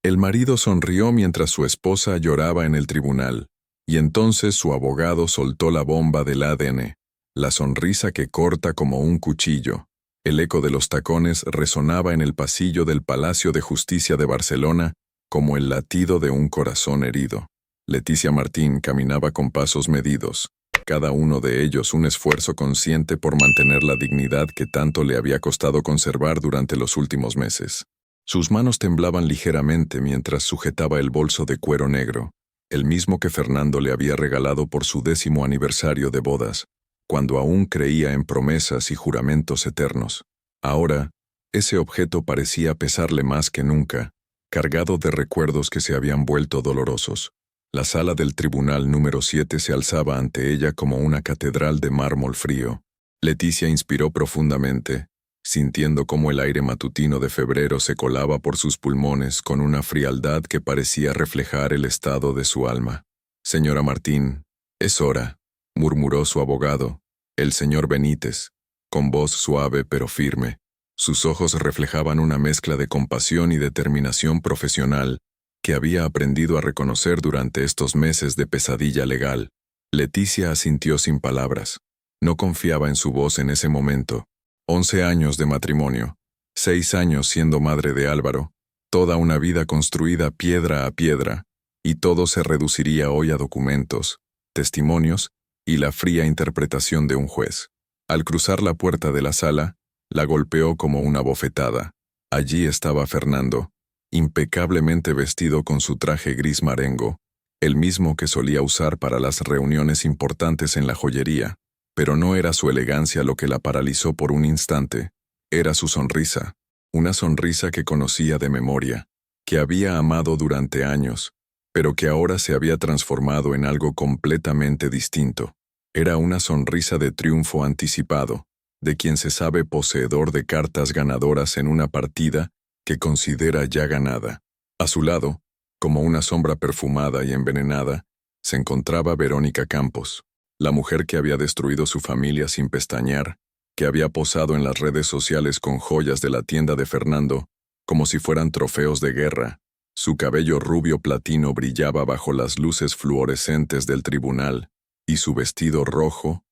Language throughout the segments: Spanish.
El marido sonrió mientras su esposa lloraba en el tribunal, y entonces su abogado soltó la bomba del ADN, la sonrisa que corta como un cuchillo. El eco de los tacones resonaba en el pasillo del Palacio de Justicia de Barcelona como el latido de un corazón herido. Leticia Martín caminaba con pasos medidos, cada uno de ellos un esfuerzo consciente por mantener la dignidad que tanto le había costado conservar durante los últimos meses. Sus manos temblaban ligeramente mientras sujetaba el bolso de cuero negro, el mismo que Fernando le había regalado por su 10º aniversario de bodas, cuando aún creía en promesas y juramentos eternos. Ahora, ese objeto parecía pesarle más que nunca, cargado de recuerdos que se habían vuelto dolorosos. La sala del tribunal número 7 se alzaba ante ella como una catedral de mármol frío. Leticia inspiró profundamente, sintiendo cómo el aire matutino de febrero se colaba por sus pulmones con una frialdad que parecía reflejar el estado de su alma. «Señora Martín, es hora», murmuró su abogado, el señor Benítez, con voz suave pero firme. Sus ojos reflejaban una mezcla de compasión y determinación profesional que había aprendido a reconocer durante estos meses de pesadilla legal. Leticia asintió sin palabras. No confiaba en su voz en ese momento. 11 años de matrimonio, 6 años siendo madre de Álvaro, toda una vida construida piedra a piedra, y todo se reduciría hoy a documentos, testimonios y la fría interpretación de un juez. Al cruzar la puerta de la sala, la golpeó como una bofetada. Allí estaba Fernando, impecablemente vestido con su traje gris marengo, el mismo que solía usar para las reuniones importantes en la joyería, pero no era su elegancia lo que la paralizó por un instante, era su sonrisa, una sonrisa que conocía de memoria, que había amado durante años, pero que ahora se había transformado en algo completamente distinto. Era una sonrisa de triunfo anticipado, de quien se sabe poseedor de cartas ganadoras en una partida que considera ya ganada. A su lado, como una sombra perfumada y envenenada, se encontraba Verónica Campos, la mujer que había destruido su familia sin pestañear, que había posado en las redes sociales con joyas de la tienda de Fernando, como si fueran trofeos de guerra. Su cabello rubio platino brillaba bajo las luces fluorescentes del tribunal, y su vestido rojo,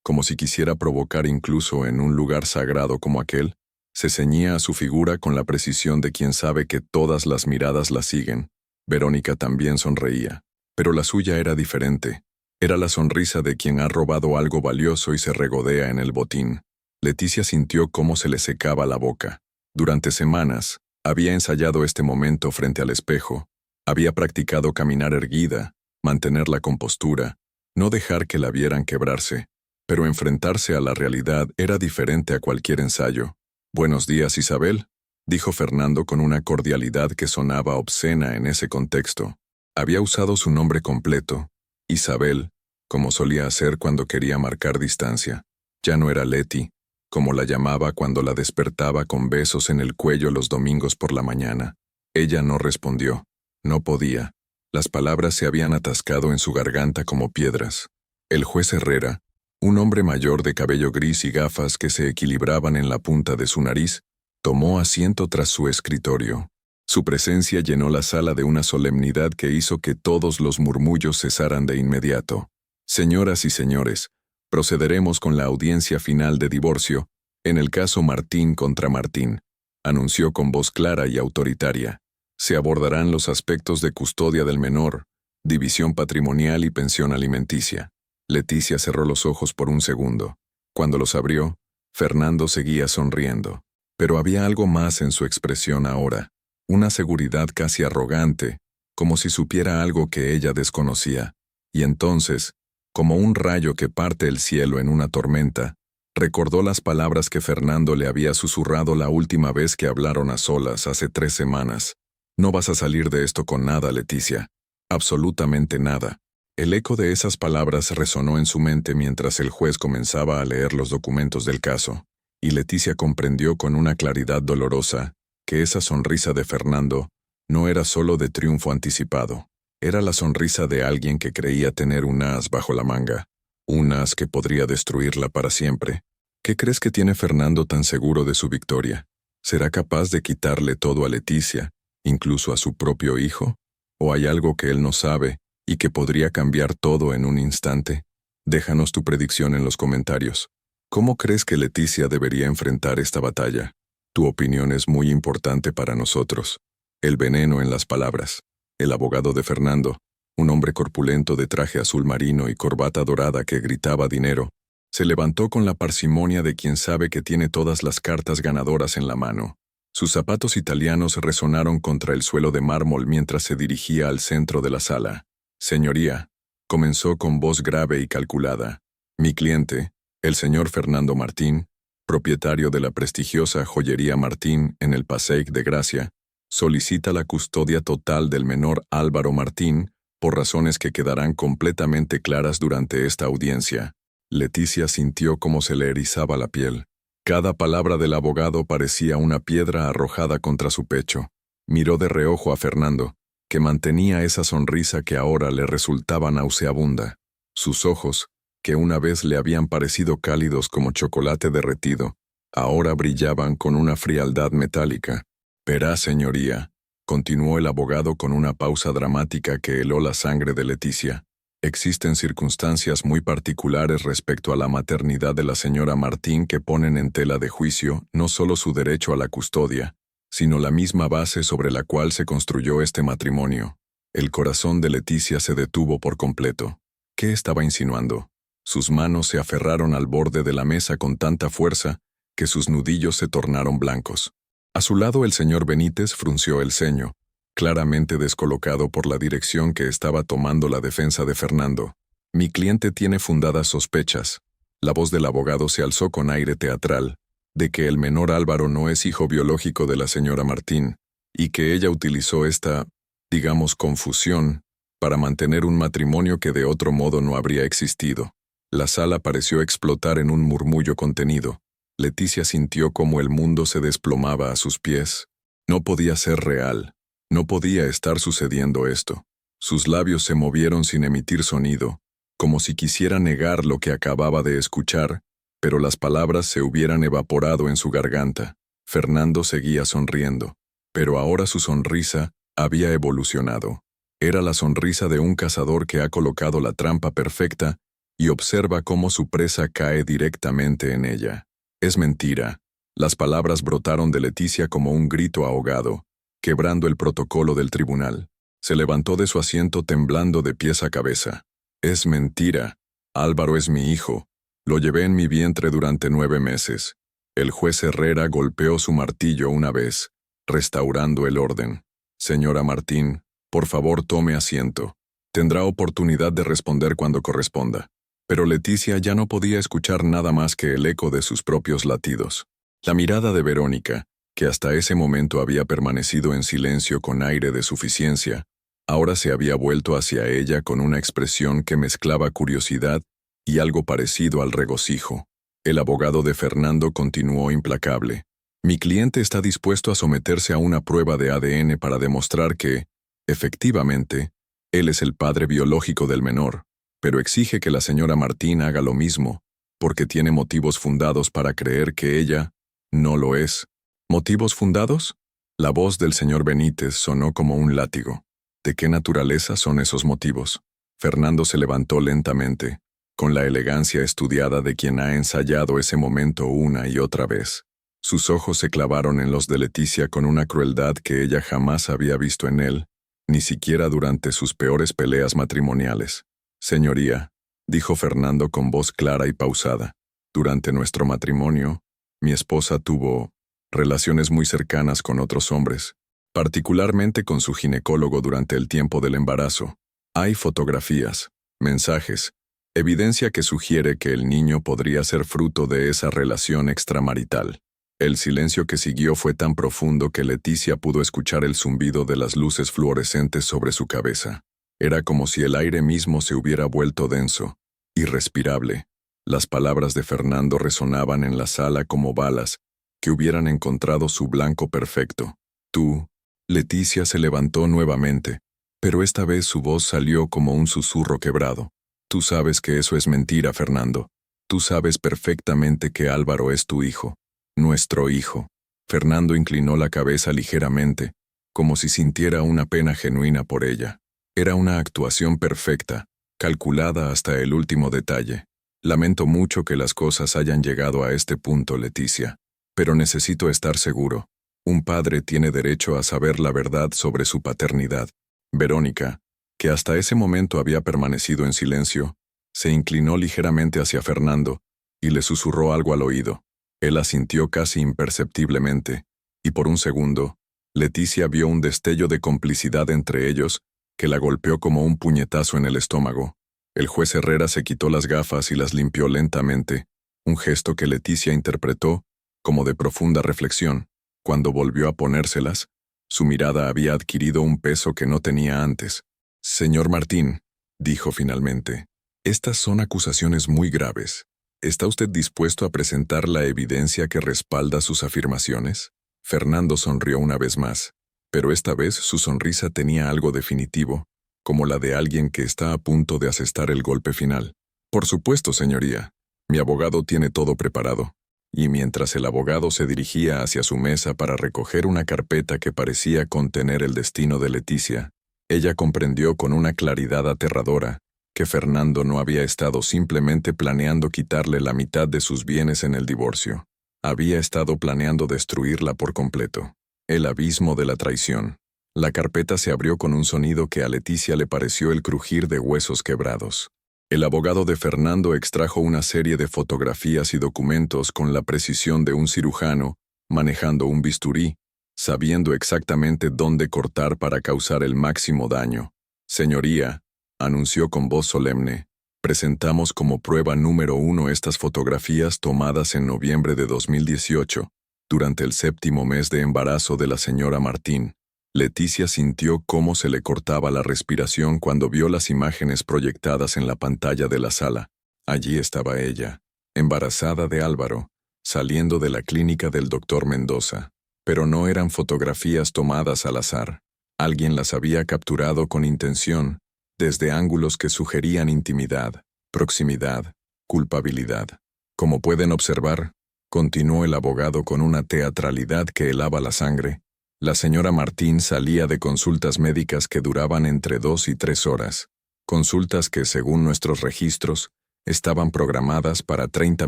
como si quisiera provocar incluso en un lugar sagrado como aquel, se ceñía a su figura con la precisión de quien sabe que todas las miradas la siguen. Verónica también sonreía, pero la suya era diferente. Era la sonrisa de quien ha robado algo valioso y se regodea en el botín. Leticia sintió cómo se le secaba la boca. Durante semanas, había ensayado este momento frente al espejo, había practicado caminar erguida, mantener la compostura, no dejar que la vieran quebrarse, pero enfrentarse a la realidad era diferente a cualquier ensayo. «Buenos días, Isabel», dijo Fernando con una cordialidad que sonaba obscena en ese contexto. Había usado su nombre completo, Isabel, como solía hacer cuando quería marcar distancia. Ya no era Leti, como la llamaba cuando la despertaba con besos en el cuello los domingos por la mañana. Ella no respondió. No podía. Las palabras se habían atascado en su garganta como piedras. El juez Herrera, un hombre mayor de cabello gris y gafas que se equilibraban en la punta de su nariz, tomó asiento tras su escritorio. Su presencia llenó la sala de una solemnidad que hizo que todos los murmullos cesaran de inmediato. «Señoras y señores, procederemos con la audiencia final de divorcio, en el caso Martín contra Martín», anunció con voz clara y autoritaria. «Se abordarán los aspectos de custodia del menor, división patrimonial y pensión alimenticia». Leticia cerró los ojos por un segundo. Cuando los abrió, Fernando seguía sonriendo. Pero había algo más en su expresión ahora, una seguridad casi arrogante, como si supiera algo que ella desconocía. Y entonces, como un rayo que parte el cielo en una tormenta, recordó las palabras que Fernando le había susurrado la última vez que hablaron a solas hace 3 semanas. «No vas a salir de esto con nada, Leticia. Absolutamente nada». El eco de esas palabras resonó en su mente mientras el juez comenzaba a leer los documentos del caso, y Leticia comprendió con una claridad dolorosa que esa sonrisa de Fernando no era solo de triunfo anticipado, era la sonrisa de alguien que creía tener un as bajo la manga, un as que podría destruirla para siempre. ¿Qué crees que tiene Fernando tan seguro de su victoria? ¿Será capaz de quitarle todo a Leticia incluso a su propio hijo? ¿O hay algo que él no sabe y que podría cambiar todo en un instante? Déjanos tu predicción en los comentarios. ¿Cómo crees que Leticia debería enfrentar esta batalla? Tu opinión es muy importante para nosotros. El veneno en las palabras. El abogado de Fernando, un hombre corpulento de traje azul marino y corbata dorada que gritaba dinero, se levantó con la parsimonia de quien sabe que tiene todas las cartas ganadoras en la mano. Sus zapatos italianos resonaron contra el suelo de mármol mientras se dirigía al centro de la sala. Señoría, comenzó con voz grave y calculada. Mi cliente, el señor Fernando Martín, propietario de la prestigiosa joyería Martín en el Passeig de Gracia, solicita la custodia total del menor Álvaro Martín por razones que quedarán completamente claras durante esta audiencia. Leticia sintió cómo se le erizaba la piel. Cada palabra del abogado parecía una piedra arrojada contra su pecho. Miró de reojo a Fernando, que mantenía esa sonrisa que ahora le resultaba nauseabunda. Sus ojos, que una vez le habían parecido cálidos como chocolate derretido, ahora brillaban con una frialdad metálica. Verá, señoría, continuó el abogado con una pausa dramática que heló la sangre de Leticia. Existen circunstancias muy particulares respecto a la maternidad de la señora Martín que ponen en tela de juicio no solo su derecho a la custodia, sino la misma base sobre la cual se construyó este matrimonio. El corazón de Leticia se detuvo por completo. ¿Qué estaba insinuando? Sus manos se aferraron al borde de la mesa con tanta fuerza que sus nudillos se tornaron blancos. A su lado el señor Benítez frunció el ceño, claramente descolocado por la dirección que estaba tomando la defensa de Fernando. Mi cliente tiene fundadas sospechas. La voz del abogado se alzó con aire teatral, de que el menor Álvaro no es hijo biológico de la señora Martín, y que ella utilizó esta, digamos, confusión, para mantener un matrimonio que de otro modo no habría existido. La sala pareció explotar en un murmullo contenido. Leticia sintió cómo el mundo se desplomaba a sus pies. No podía ser real. No podía estar sucediendo esto. Sus labios se movieron sin emitir sonido, como si quisiera negar lo que acababa de escuchar, pero las palabras se hubieran evaporado en su garganta. Fernando seguía sonriendo, pero ahora su sonrisa había evolucionado. Era la sonrisa de un cazador que ha colocado la trampa perfecta y observa cómo su presa cae directamente en ella. Es mentira. Las palabras brotaron de Leticia como un grito ahogado, quebrando el protocolo del tribunal. Se levantó de su asiento temblando de pies a cabeza. Es mentira. Álvaro es mi hijo. Lo llevé en mi vientre durante 9 meses. El juez Herrera golpeó su martillo una vez, restaurando el orden. Señora Martín, por favor tome asiento. Tendrá oportunidad de responder cuando corresponda. Pero Leticia ya no podía escuchar nada más que el eco de sus propios latidos. La mirada de Verónica, que hasta ese momento había permanecido en silencio con aire de suficiencia, ahora se había vuelto hacia ella con una expresión que mezclaba curiosidad y algo parecido al regocijo. El abogado de Fernando continuó implacable. Mi cliente está dispuesto a someterse a una prueba de ADN para demostrar que, efectivamente, él es el padre biológico del menor, pero exige que la señora Martín haga lo mismo, porque tiene motivos fundados para creer que ella no lo es. ¿Motivos fundados? La voz del señor Benítez sonó como un látigo. ¿De qué naturaleza son esos motivos? Fernando se levantó lentamente, con la elegancia estudiada de quien ha ensayado ese momento una y otra vez. Sus ojos se clavaron en los de Leticia con una crueldad que ella jamás había visto en él, ni siquiera durante sus peores peleas matrimoniales. Señoría, dijo Fernando con voz clara y pausada, durante nuestro matrimonio, mi esposa tuvo relaciones muy cercanas con otros hombres, particularmente con su ginecólogo durante el tiempo del embarazo. Hay fotografías, mensajes, evidencia que sugiere que el niño podría ser fruto de esa relación extramarital. El silencio que siguió fue tan profundo que Leticia pudo escuchar el zumbido de las luces fluorescentes sobre su cabeza. Era como si el aire mismo se hubiera vuelto denso, irrespirable. Las palabras de Fernando resonaban en la sala como balas que hubieran encontrado su blanco perfecto. Tú, Leticia se levantó nuevamente, pero esta vez su voz salió como un susurro quebrado. Tú sabes que eso es mentira, Fernando. Tú sabes perfectamente que Álvaro es tu hijo. Nuestro hijo. Fernando inclinó la cabeza ligeramente, como si sintiera una pena genuina por ella. Era una actuación perfecta, calculada hasta el último detalle. Lamento mucho que las cosas hayan llegado a este punto, Leticia, pero necesito estar seguro. Un padre tiene derecho a saber la verdad sobre su paternidad. Verónica, que hasta ese momento había permanecido en silencio, se inclinó ligeramente hacia Fernando y le susurró algo al oído. Él asintió casi imperceptiblemente, y por un segundo, Leticia vio un destello de complicidad entre ellos que la golpeó como un puñetazo en el estómago. El juez Herrera se quitó las gafas y las limpió lentamente, un gesto que Leticia interpretó como de profunda reflexión. Cuando volvió a ponérselas, su mirada había adquirido un peso que no tenía antes. «Señor Martín», dijo finalmente, «estas son acusaciones muy graves. ¿Está usted dispuesto a presentar la evidencia que respalda sus afirmaciones?» Fernando sonrió una vez más, pero esta vez su sonrisa tenía algo definitivo, como la de alguien que está a punto de asestar el golpe final. «Por supuesto, señoría. Mi abogado tiene todo preparado». Y mientras el abogado se dirigía hacia su mesa para recoger una carpeta que parecía contener el destino de Leticia, ella comprendió con una claridad aterradora que Fernando no había estado simplemente planeando quitarle la mitad de sus bienes en el divorcio. Había estado planeando destruirla por completo. El abismo de la traición. La carpeta se abrió con un sonido que a Leticia le pareció el crujir de huesos quebrados. El abogado de Fernando extrajo una serie de fotografías y documentos con la precisión de un cirujano, manejando un bisturí, sabiendo exactamente dónde cortar para causar el máximo daño. «Señoría», anunció con voz solemne, «presentamos como prueba número 1 estas fotografías tomadas en noviembre de 2018, durante el 7º mes de embarazo de la señora Martín». Leticia sintió cómo se le cortaba la respiración cuando vio las imágenes proyectadas en la pantalla de la sala. Allí estaba ella, embarazada de Álvaro, saliendo de la clínica del doctor Mendoza. Pero no eran fotografías tomadas al azar. Alguien las había capturado con intención, desde ángulos que sugerían intimidad, proximidad, culpabilidad. Como pueden observar, continuó el abogado con una teatralidad que helaba la sangre, la señora Martín salía de consultas médicas que duraban entre 2 y 3 horas, consultas que, según nuestros registros, estaban programadas para 30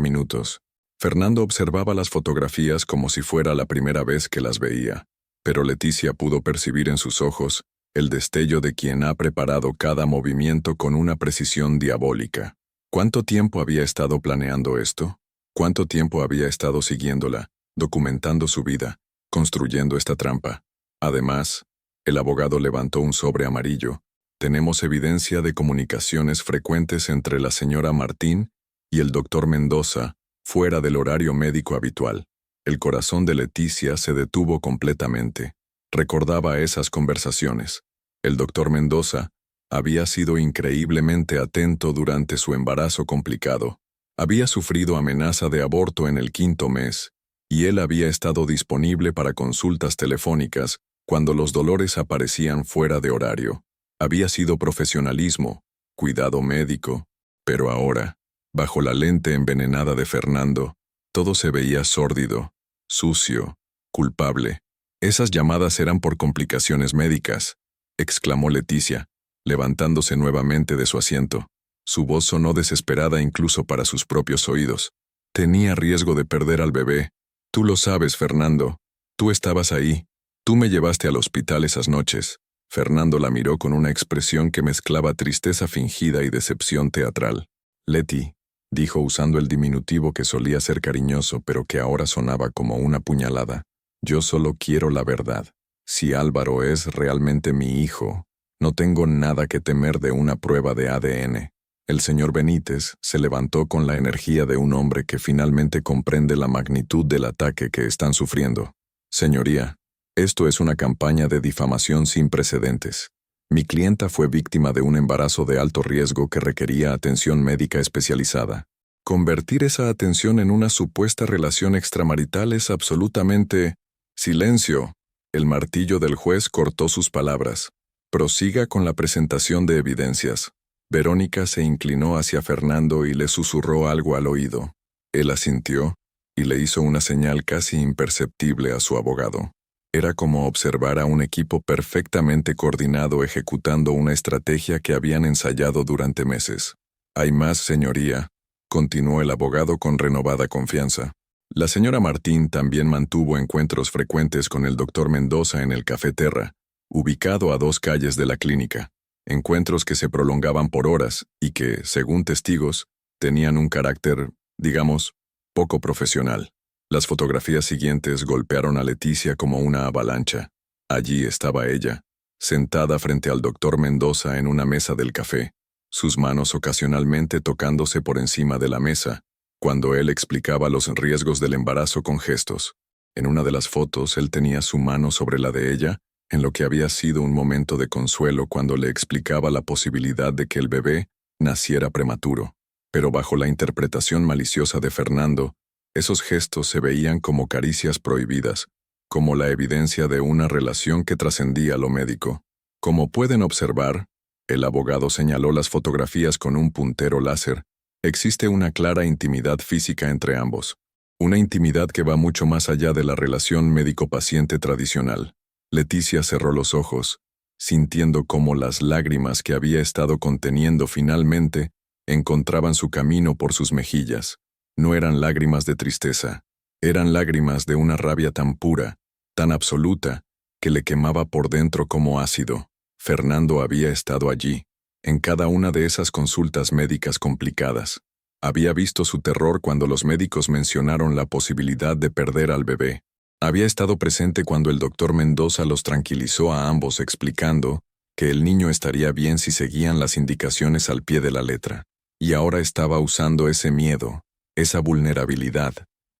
minutos. Fernando observaba las fotografías como si fuera la primera vez que las veía, pero Leticia pudo percibir en sus ojos el destello de quien ha preparado cada movimiento con una precisión diabólica. ¿Cuánto tiempo había estado planeando esto? ¿Cuánto tiempo había estado siguiéndola, documentando su vida, construyendo esta trampa? Además, el abogado levantó un sobre amarillo. Tenemos evidencia de comunicaciones frecuentes entre la señora Martín y el doctor Mendoza, fuera del horario médico habitual. El corazón de Leticia se detuvo completamente. Recordaba esas conversaciones. El doctor Mendoza había sido increíblemente atento durante su embarazo complicado. Había sufrido amenaza de aborto en el 5º mes, y él había estado disponible para consultas telefónicas cuando los dolores aparecían fuera de horario. Había sido profesionalismo, cuidado médico, pero ahora, bajo la lente envenenada de Fernando, todo se veía sórdido, sucio, culpable. «Esas llamadas eran por complicaciones médicas», exclamó Leticia, levantándose nuevamente de su asiento. Su voz sonó desesperada incluso para sus propios oídos. «Tenía riesgo de perder al bebé. Tú lo sabes, Fernando. Tú estabas ahí. Tú me llevaste al hospital esas noches». Fernando la miró con una expresión que mezclaba tristeza fingida y decepción teatral. «Leti», dijo usando el diminutivo que solía ser cariñoso pero que ahora sonaba como una puñalada, «yo solo quiero la verdad. Si Álvaro es realmente mi hijo, no tengo nada que temer de una prueba de ADN». El señor Benítez se levantó con la energía de un hombre que finalmente comprende la magnitud del ataque que están sufriendo. «Señoría, esto es una campaña de difamación sin precedentes. Mi clienta fue víctima de un embarazo de alto riesgo que requería atención médica especializada. Convertir esa atención en una supuesta relación extramarital es absolutamente... ¡Silencio!». El martillo del juez cortó sus palabras. «Prosiga con la presentación de evidencias». Verónica se inclinó hacia Fernando y le susurró algo al oído. Él asintió y le hizo una señal casi imperceptible a su abogado. Era como observar a un equipo perfectamente coordinado ejecutando una estrategia que habían ensayado durante meses. Hay más, señoría, continuó el abogado con renovada confianza. La señora Martín también mantuvo encuentros frecuentes con el doctor Mendoza en el Café Terra, ubicado a 2 calles de la clínica. Encuentros que se prolongaban por horas y que, según testigos, tenían un carácter, digamos, poco profesional. Las fotografías siguientes golpearon a Leticia como una avalancha. Allí estaba ella, sentada frente al doctor Mendoza en una mesa del café, sus manos ocasionalmente tocándose por encima de la mesa, cuando él explicaba los riesgos del embarazo con gestos. En una de las fotos él tenía su mano sobre la de ella, en lo que había sido un momento de consuelo cuando le explicaba la posibilidad de que el bebé naciera prematuro. Pero bajo la interpretación maliciosa de Fernando, esos gestos se veían como caricias prohibidas, como la evidencia de una relación que trascendía lo médico. Como pueden observar, el abogado señaló las fotografías con un puntero láser. Existe una clara intimidad física entre ambos, una intimidad que va mucho más allá de la relación médico-paciente tradicional. Leticia cerró los ojos, sintiendo cómo las lágrimas que había estado conteniendo finalmente encontraban su camino por sus mejillas. No eran lágrimas de tristeza, eran lágrimas de una rabia tan pura, tan absoluta, que le quemaba por dentro como ácido. Fernando había estado allí, en cada una de esas consultas médicas complicadas. Había visto su terror cuando los médicos mencionaron la posibilidad de perder al bebé. Había estado presente cuando el doctor Mendoza los tranquilizó a ambos explicando que el niño estaría bien si seguían las indicaciones al pie de la letra. Y ahora estaba usando ese miedo, esa vulnerabilidad,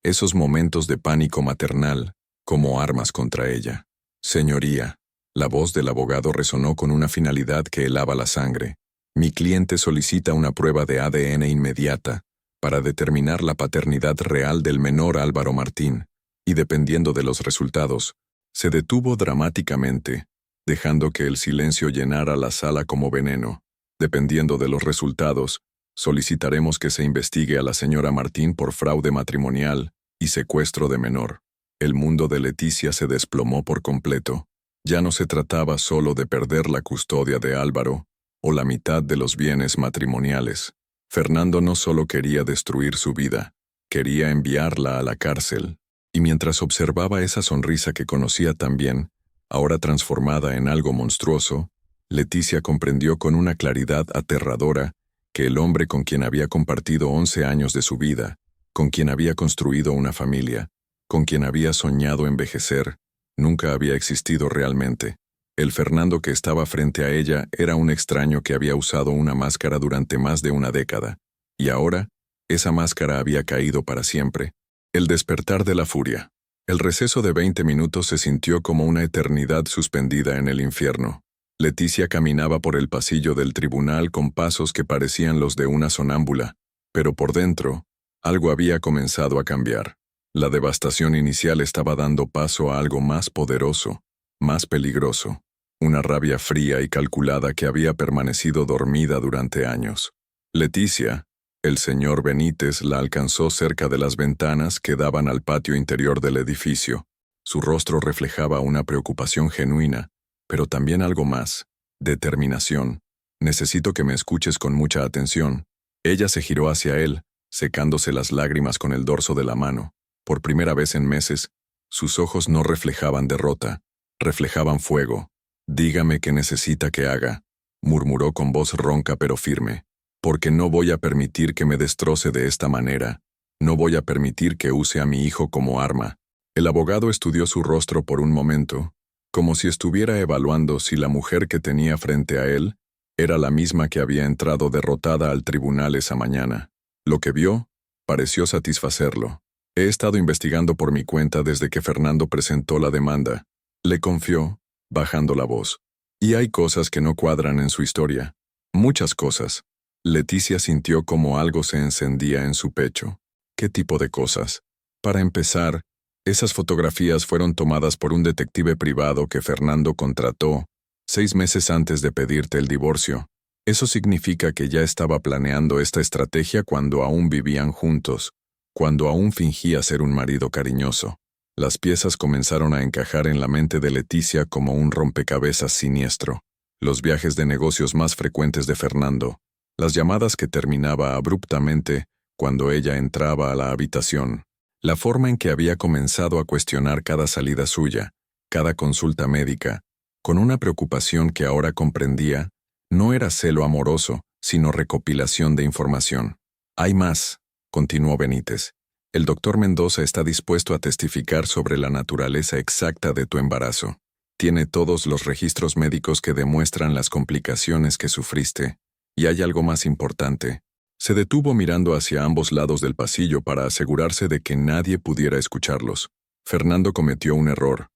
esos momentos de pánico maternal, como armas contra ella. Señoría, la voz del abogado resonó con una finalidad que helaba la sangre. Mi cliente solicita una prueba de ADN inmediata para determinar la paternidad real del menor Álvaro Martín, y dependiendo de los resultados, se detuvo dramáticamente, dejando que el silencio llenara la sala como veneno. Dependiendo de los resultados, solicitaremos que se investigue a la señora Martín por fraude matrimonial y secuestro de menor. El mundo de Leticia se desplomó por completo. Ya no se trataba solo de perder la custodia de Álvaro o la mitad de los bienes matrimoniales. Fernando no solo quería destruir su vida, quería enviarla a la cárcel. Y mientras observaba esa sonrisa que conocía tan bien, ahora transformada en algo monstruoso, Leticia comprendió con una claridad aterradora que el hombre con quien había compartido 11 años de su vida, con quien había construido una familia, con quien había soñado envejecer, nunca había existido realmente. El Fernando que estaba frente a ella era un extraño que había usado una máscara durante más de una década, y ahora, esa máscara había caído para siempre. El despertar de la furia. El receso de 20 minutos se sintió como una eternidad suspendida en el infierno. Leticia caminaba por el pasillo del tribunal con pasos que parecían los de una sonámbula, pero por dentro, algo había comenzado a cambiar. La devastación inicial estaba dando paso a algo más poderoso, más peligroso, una rabia fría y calculada que había permanecido dormida durante años. Leticia, el señor Benítez la alcanzó cerca de las ventanas que daban al patio interior del edificio. Su rostro reflejaba una preocupación genuina, pero también algo más, determinación. Necesito que me escuches con mucha atención. Ella se giró hacia él, secándose las lágrimas con el dorso de la mano. Por primera vez en meses, sus ojos no reflejaban derrota, reflejaban fuego. Dígame qué necesita que haga, murmuró con voz ronca pero firme. Porque no voy a permitir que me destroce de esta manera. No voy a permitir que use a mi hijo como arma. El abogado estudió su rostro por un momento, como si estuviera evaluando si la mujer que tenía frente a él era la misma que había entrado derrotada al tribunal esa mañana. Lo que vio pareció satisfacerlo. He estado investigando por mi cuenta desde que Fernando presentó la demanda. Le confió, bajando la voz. Y hay cosas que no cuadran en su historia. Muchas cosas. Leticia sintió como algo se encendía en su pecho. ¿Qué tipo de cosas? Para empezar, esas fotografías fueron tomadas por un detective privado que Fernando contrató 6 meses antes de pedirte el divorcio. Eso significa que ya estaba planeando esta estrategia cuando aún vivían juntos, cuando aún fingía ser un marido cariñoso. Las piezas comenzaron a encajar en la mente de Leticia como un rompecabezas siniestro. Los viajes de negocios más frecuentes de Fernando, las llamadas que terminaba abruptamente cuando ella entraba a la habitación, la forma en que había comenzado a cuestionar cada salida suya, cada consulta médica, con una preocupación que ahora comprendía, no era celo amoroso, sino recopilación de información. Hay más, continuó Benítez. El doctor Mendoza está dispuesto a testificar sobre la naturaleza exacta de tu embarazo. Tiene todos los registros médicos que demuestran las complicaciones que sufriste. Y hay algo más importante. Se detuvo mirando hacia ambos lados del pasillo para asegurarse de que nadie pudiera escucharlos. Fernando cometió un error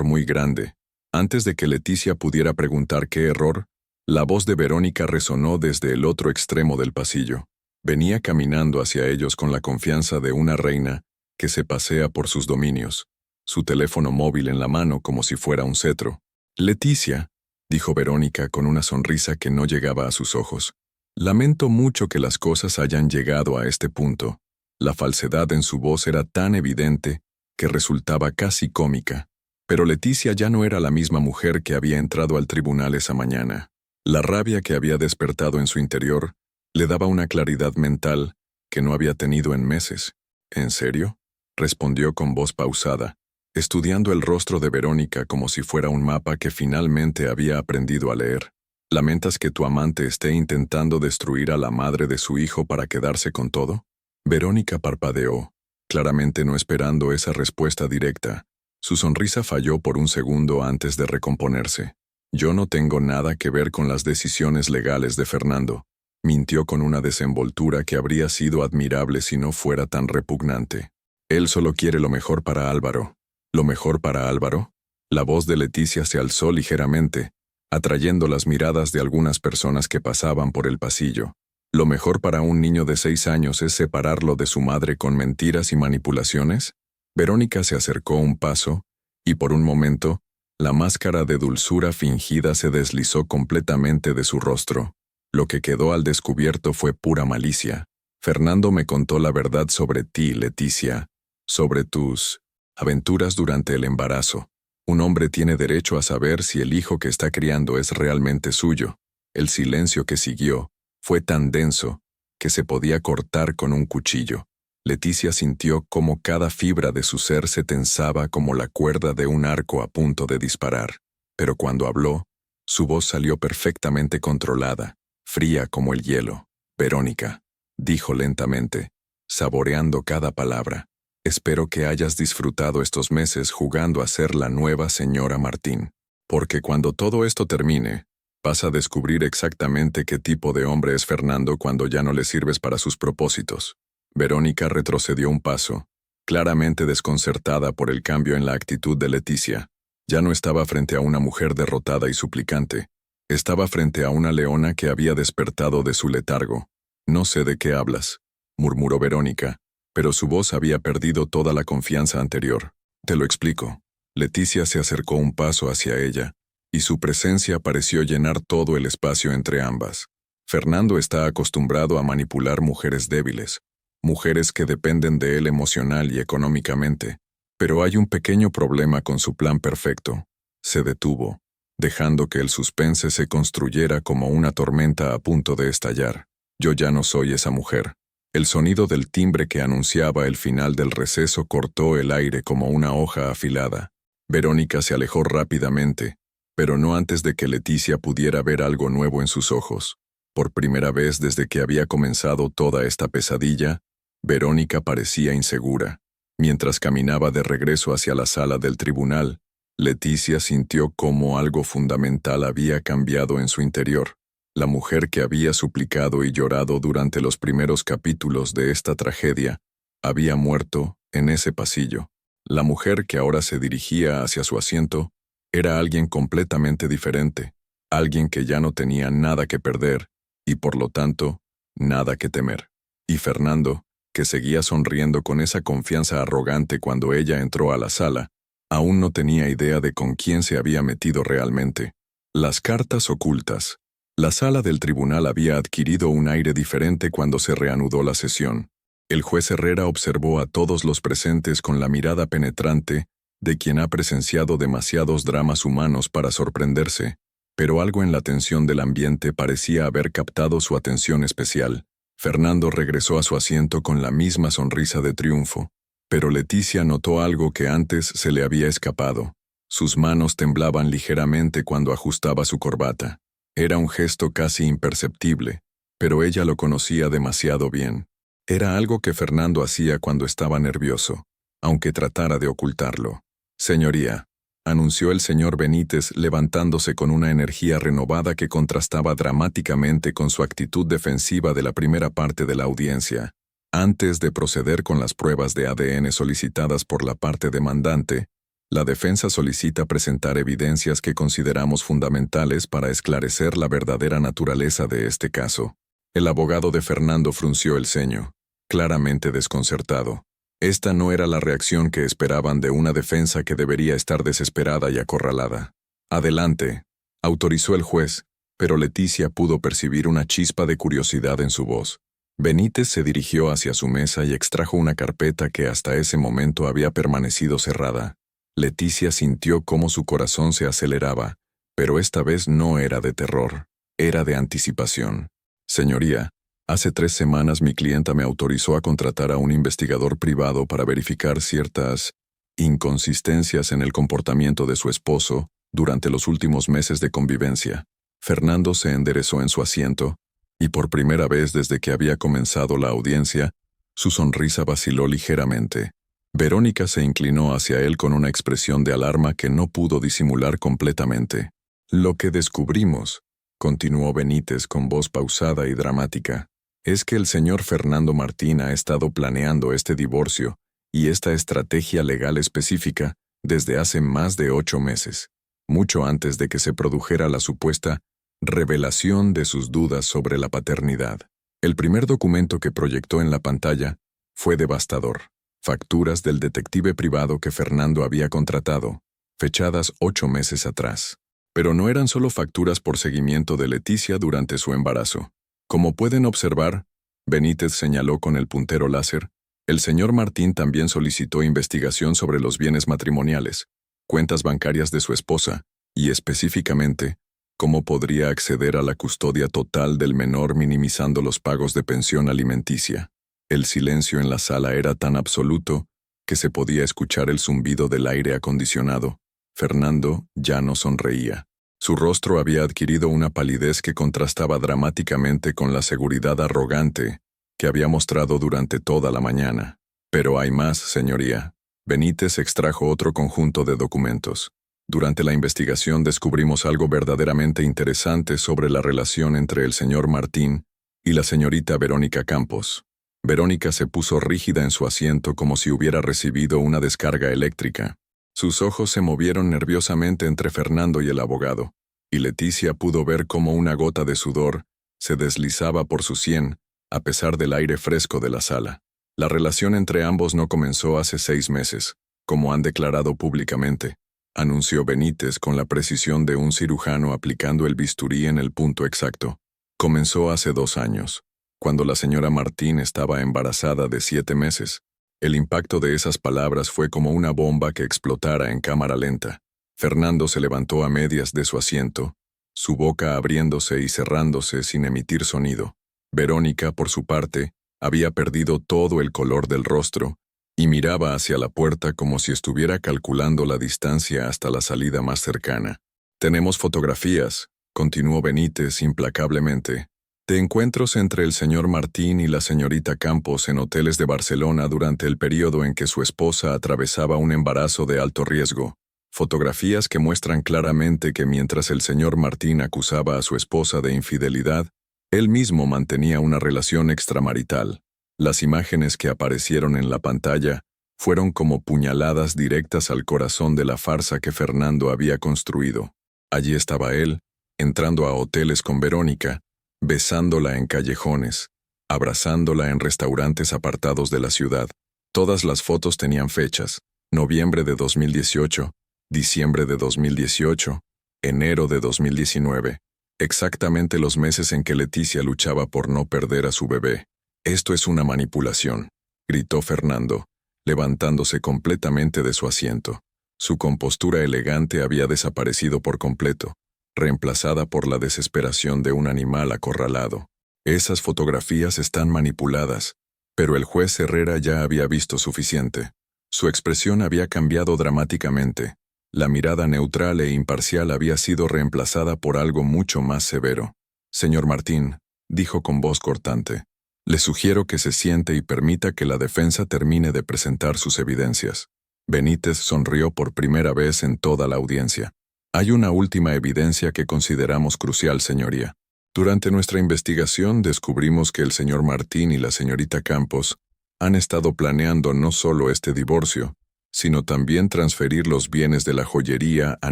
muy grande. Antes de que Leticia pudiera preguntar qué error, la voz de Verónica resonó desde el otro extremo del pasillo. Venía caminando hacia ellos con la confianza de una reina que se pasea por sus dominios, su teléfono móvil en la mano como si fuera un cetro. «Leticia», dijo Verónica con una sonrisa que no llegaba a sus ojos. «Lamento mucho que las cosas hayan llegado a este punto». La falsedad en su voz era tan evidente que resultaba casi cómica. Pero Leticia ya no era la misma mujer que había entrado al tribunal esa mañana. La rabia que había despertado en su interior le daba una claridad mental que no había tenido en meses. «¿En serio?», respondió con voz pausada, estudiando el rostro de Verónica como si fuera un mapa que finalmente había aprendido a leer. «¿Lamentas que tu amante esté intentando destruir a la madre de su hijo para quedarse con todo?». Verónica parpadeó, claramente no esperando esa respuesta directa. Su sonrisa falló por un segundo antes de recomponerse. «Yo no tengo nada que ver con las decisiones legales de Fernando», mintió con una desenvoltura que habría sido admirable si no fuera tan repugnante. «Él solo quiere lo mejor para Álvaro». «¿Lo mejor para Álvaro?». La voz de Leticia se alzó ligeramente, atrayendo las miradas de algunas personas que pasaban por el pasillo. «¿Lo mejor para un niño de 6 años es separarlo de su madre con mentiras y manipulaciones?». Verónica se acercó un paso, y por un momento, la máscara de dulzura fingida se deslizó completamente de su rostro. Lo que quedó al descubierto fue pura malicia. «Fernando me contó la verdad sobre ti, Leticia, sobre tus aventuras durante el embarazo. Un hombre tiene derecho a saber si el hijo que está criando es realmente suyo». El silencio que siguió fue tan denso que se podía cortar con un cuchillo. Leticia sintió cómo cada fibra de su ser se tensaba como la cuerda de un arco a punto de disparar. Pero cuando habló, su voz salió perfectamente controlada, fría como el hielo. «Verónica», dijo lentamente, saboreando cada palabra, «espero que hayas disfrutado estos meses jugando a ser la nueva señora Martín. Porque cuando todo esto termine, vas a descubrir exactamente qué tipo de hombre es Fernando cuando ya no le sirves para sus propósitos». Verónica retrocedió un paso, claramente desconcertada por el cambio en la actitud de Leticia. Ya no estaba frente a una mujer derrotada y suplicante. Estaba frente a una leona que había despertado de su letargo. «No sé de qué hablas», murmuró Verónica, pero su voz había perdido toda la confianza anterior. «Te lo explico». Leticia se acercó un paso hacia ella, y su presencia pareció llenar todo el espacio entre ambas. «Fernando está acostumbrado a manipular mujeres débiles, mujeres que dependen de él emocional y económicamente. Pero hay un pequeño problema con su plan perfecto». Se detuvo, dejando que el suspense se construyera como una tormenta a punto de estallar. «Yo ya no soy esa mujer». El sonido del timbre que anunciaba el final del receso cortó el aire como una hoja afilada. Verónica se alejó rápidamente, pero no antes de que Leticia pudiera ver algo nuevo en sus ojos. Por primera vez desde que había comenzado toda esta pesadilla, Verónica parecía insegura. Mientras caminaba de regreso hacia la sala del tribunal, Leticia sintió cómo algo fundamental había cambiado en su interior. La mujer que había suplicado y llorado durante los primeros capítulos de esta tragedia había muerto en ese pasillo. La mujer que ahora se dirigía hacia su asiento era alguien completamente diferente, alguien que ya no tenía nada que perder y por lo tanto, nada que temer. Y Fernando, que seguía sonriendo con esa confianza arrogante cuando ella entró a la sala, aún no tenía idea de con quién se había metido realmente. Las cartas ocultas. La sala del tribunal había adquirido un aire diferente cuando se reanudó la sesión. El juez Herrera observó a todos los presentes con la mirada penetrante de quien ha presenciado demasiados dramas humanos para sorprenderse, pero algo en la tensión del ambiente parecía haber captado su atención especial. Fernando regresó a su asiento con la misma sonrisa de triunfo, pero Leticia notó algo que antes se le había escapado. Sus manos temblaban ligeramente cuando ajustaba su corbata. Era un gesto casi imperceptible, pero ella lo conocía demasiado bien. Era algo que Fernando hacía cuando estaba nervioso, aunque tratara de ocultarlo. «Señoría», anunció el señor Benítez levantándose con una energía renovada que contrastaba dramáticamente con su actitud defensiva de la primera parte de la audiencia. Antes de proceder con las pruebas de ADN solicitadas por la parte demandante, la defensa solicita presentar evidencias que consideramos fundamentales para esclarecer la verdadera naturaleza de este caso. El abogado de Fernando frunció el ceño, claramente desconcertado. Esta no era la reacción que esperaban de una defensa que debería estar desesperada y acorralada. «Adelante», autorizó el juez, pero Leticia pudo percibir una chispa de curiosidad en su voz. Benítez se dirigió hacia su mesa y extrajo una carpeta que hasta ese momento había permanecido cerrada. Leticia sintió cómo su corazón se aceleraba, pero esta vez no era de terror, era de anticipación. «Señoría, hace 3 semanas mi clienta me autorizó a contratar a un investigador privado para verificar ciertas inconsistencias en el comportamiento de su esposo durante los últimos meses de convivencia». Fernando se enderezó en su asiento, y por primera vez desde que había comenzado la audiencia, su sonrisa vaciló ligeramente. Verónica se inclinó hacia él con una expresión de alarma que no pudo disimular completamente. «Lo que descubrimos», continuó Benítez con voz pausada y dramática, «es que el señor Fernando Martín ha estado planeando este divorcio y esta estrategia legal específica desde hace más de 8 meses, mucho antes de que se produjera la supuesta revelación de sus dudas sobre la paternidad. El primer documento que proyectó en la pantalla fue devastador. Facturas del detective privado que Fernando había contratado, fechadas 8 meses atrás. Pero no eran solo facturas por seguimiento de Leticia durante su embarazo. Como pueden observar, Benítez señaló con el puntero láser, el señor Martín también solicitó investigación sobre los bienes matrimoniales, cuentas bancarias de su esposa, y específicamente, cómo podría acceder a la custodia total del menor minimizando los pagos de pensión alimenticia. El silencio en la sala era tan absoluto que se podía escuchar el zumbido del aire acondicionado. Fernando ya no sonreía. Su rostro había adquirido una palidez que contrastaba dramáticamente con la seguridad arrogante que había mostrado durante toda la mañana. «Pero hay más, señoría». Benítez extrajo otro conjunto de documentos. «Durante la investigación descubrimos algo verdaderamente interesante sobre la relación entre el señor Martín y la señorita Verónica Campos». Verónica se puso rígida en su asiento como si hubiera recibido una descarga eléctrica. Sus ojos se movieron nerviosamente entre Fernando y el abogado, y Leticia pudo ver cómo una gota de sudor se deslizaba por su sien, a pesar del aire fresco de la sala. La relación entre ambos no comenzó hace 6 meses, como han declarado públicamente, anunció Benítez con la precisión de un cirujano aplicando el bisturí en el punto exacto. Comenzó hace 2 años. Cuando la señora Martín estaba embarazada de 7 meses. El impacto de esas palabras fue como una bomba que explotara en cámara lenta. Fernando se levantó a medias de su asiento, su boca abriéndose y cerrándose sin emitir sonido. Verónica, por su parte, había perdido todo el color del rostro y miraba hacia la puerta como si estuviera calculando la distancia hasta la salida más cercana. «Tenemos fotografías», continuó Benítez implacablemente, «de encuentros entre el señor Martín y la señorita Campos en hoteles de Barcelona durante el periodo en que su esposa atravesaba un embarazo de alto riesgo. Fotografías que muestran claramente que mientras el señor Martín acusaba a su esposa de infidelidad, él mismo mantenía una relación extramarital. Las imágenes que aparecieron en la pantalla fueron como puñaladas directas al corazón de la farsa que Fernando había construido. Allí estaba él, entrando a hoteles con Verónica, besándola en callejones, abrazándola en restaurantes apartados de la ciudad. Todas las fotos tenían fechas: noviembre de 2018, diciembre de 2018, enero de 2019, exactamente los meses en que Leticia luchaba por no perder a su bebé. Esto es una manipulación, gritó Fernando, levantándose completamente de su asiento. Su compostura elegante había desaparecido por completo, reemplazada por la desesperación de un animal acorralado. Esas fotografías están manipuladas, pero el juez Herrera ya había visto suficiente. Su expresión había cambiado dramáticamente. La mirada neutral e imparcial había sido reemplazada por algo mucho más severo. Señor Martín, dijo con voz cortante, le sugiero que se siente y permita que la defensa termine de presentar sus evidencias. Benítez sonrió por primera vez en toda la audiencia. Hay una última evidencia que consideramos crucial, señoría. Durante nuestra investigación descubrimos que el señor Martín y la señorita Campos han estado planeando no solo este divorcio, sino también transferir los bienes de la joyería a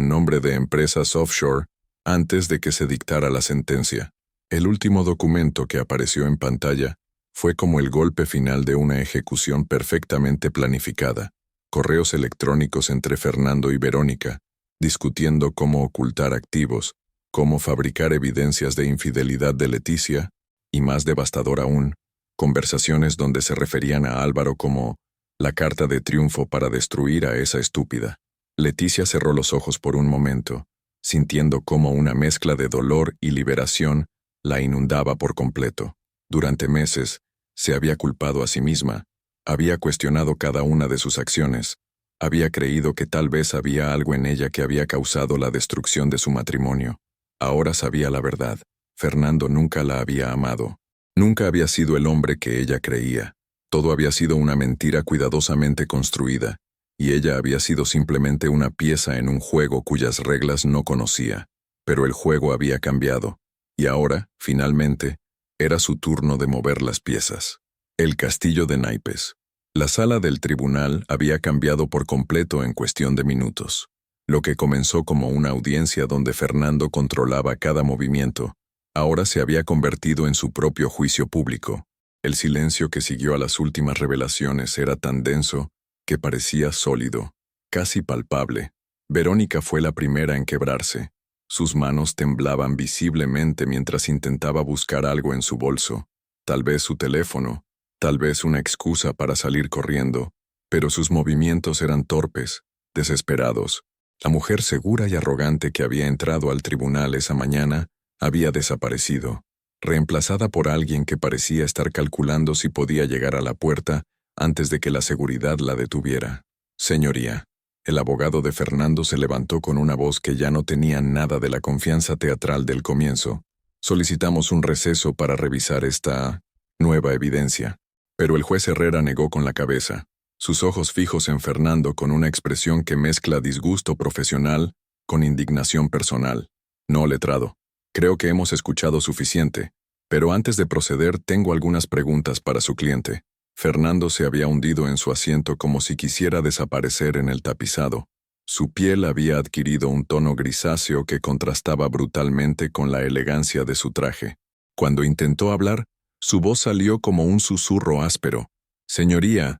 nombre de empresas offshore antes de que se dictara la sentencia. El último documento que apareció en pantalla fue como el golpe final de una ejecución perfectamente planificada. Correos electrónicos entre Fernando y Verónica, discutiendo cómo ocultar activos, cómo fabricar evidencias de infidelidad de Leticia, y más devastador aún, conversaciones donde se referían a Álvaro como la carta de triunfo para destruir a esa estúpida. Leticia cerró los ojos por un momento, sintiendo cómo una mezcla de dolor y liberación la inundaba por completo. Durante meses, se había culpado a sí misma, había cuestionado cada una de sus acciones, había creído que tal vez había algo en ella que había causado la destrucción de su matrimonio. Ahora sabía la verdad. Fernando nunca la había amado. Nunca había sido el hombre que ella creía. Todo había sido una mentira cuidadosamente construida, y ella había sido simplemente una pieza en un juego cuyas reglas no conocía. Pero el juego había cambiado, y ahora, finalmente, era su turno de mover las piezas. El castillo de naipes. La sala del tribunal había cambiado por completo en cuestión de minutos. Lo que comenzó como una audiencia donde Fernando controlaba cada movimiento, ahora se había convertido en su propio juicio público. El silencio que siguió a las últimas revelaciones era tan denso que parecía sólido, casi palpable. Verónica fue la primera en quebrarse. Sus manos temblaban visiblemente mientras intentaba buscar algo en su bolso, tal vez su teléfono, tal vez una excusa para salir corriendo, pero sus movimientos eran torpes, desesperados. La mujer segura y arrogante que había entrado al tribunal esa mañana había desaparecido, reemplazada por alguien que parecía estar calculando si podía llegar a la puerta antes de que la seguridad la detuviera. Señoría, el abogado de Fernando se levantó con una voz que ya no tenía nada de la confianza teatral del comienzo. Solicitamos un receso para revisar esta nueva evidencia. Pero el juez Herrera negó con la cabeza, sus ojos fijos en Fernando con una expresión que mezcla disgusto profesional con indignación personal. No, letrado. Creo que hemos escuchado suficiente, pero antes de proceder tengo algunas preguntas para su cliente. Fernando se había hundido en su asiento como si quisiera desaparecer en el tapizado. Su piel había adquirido un tono grisáceo que contrastaba brutalmente con la elegancia de su traje. Cuando intentó hablar, su voz salió como un susurro áspero. Señoría,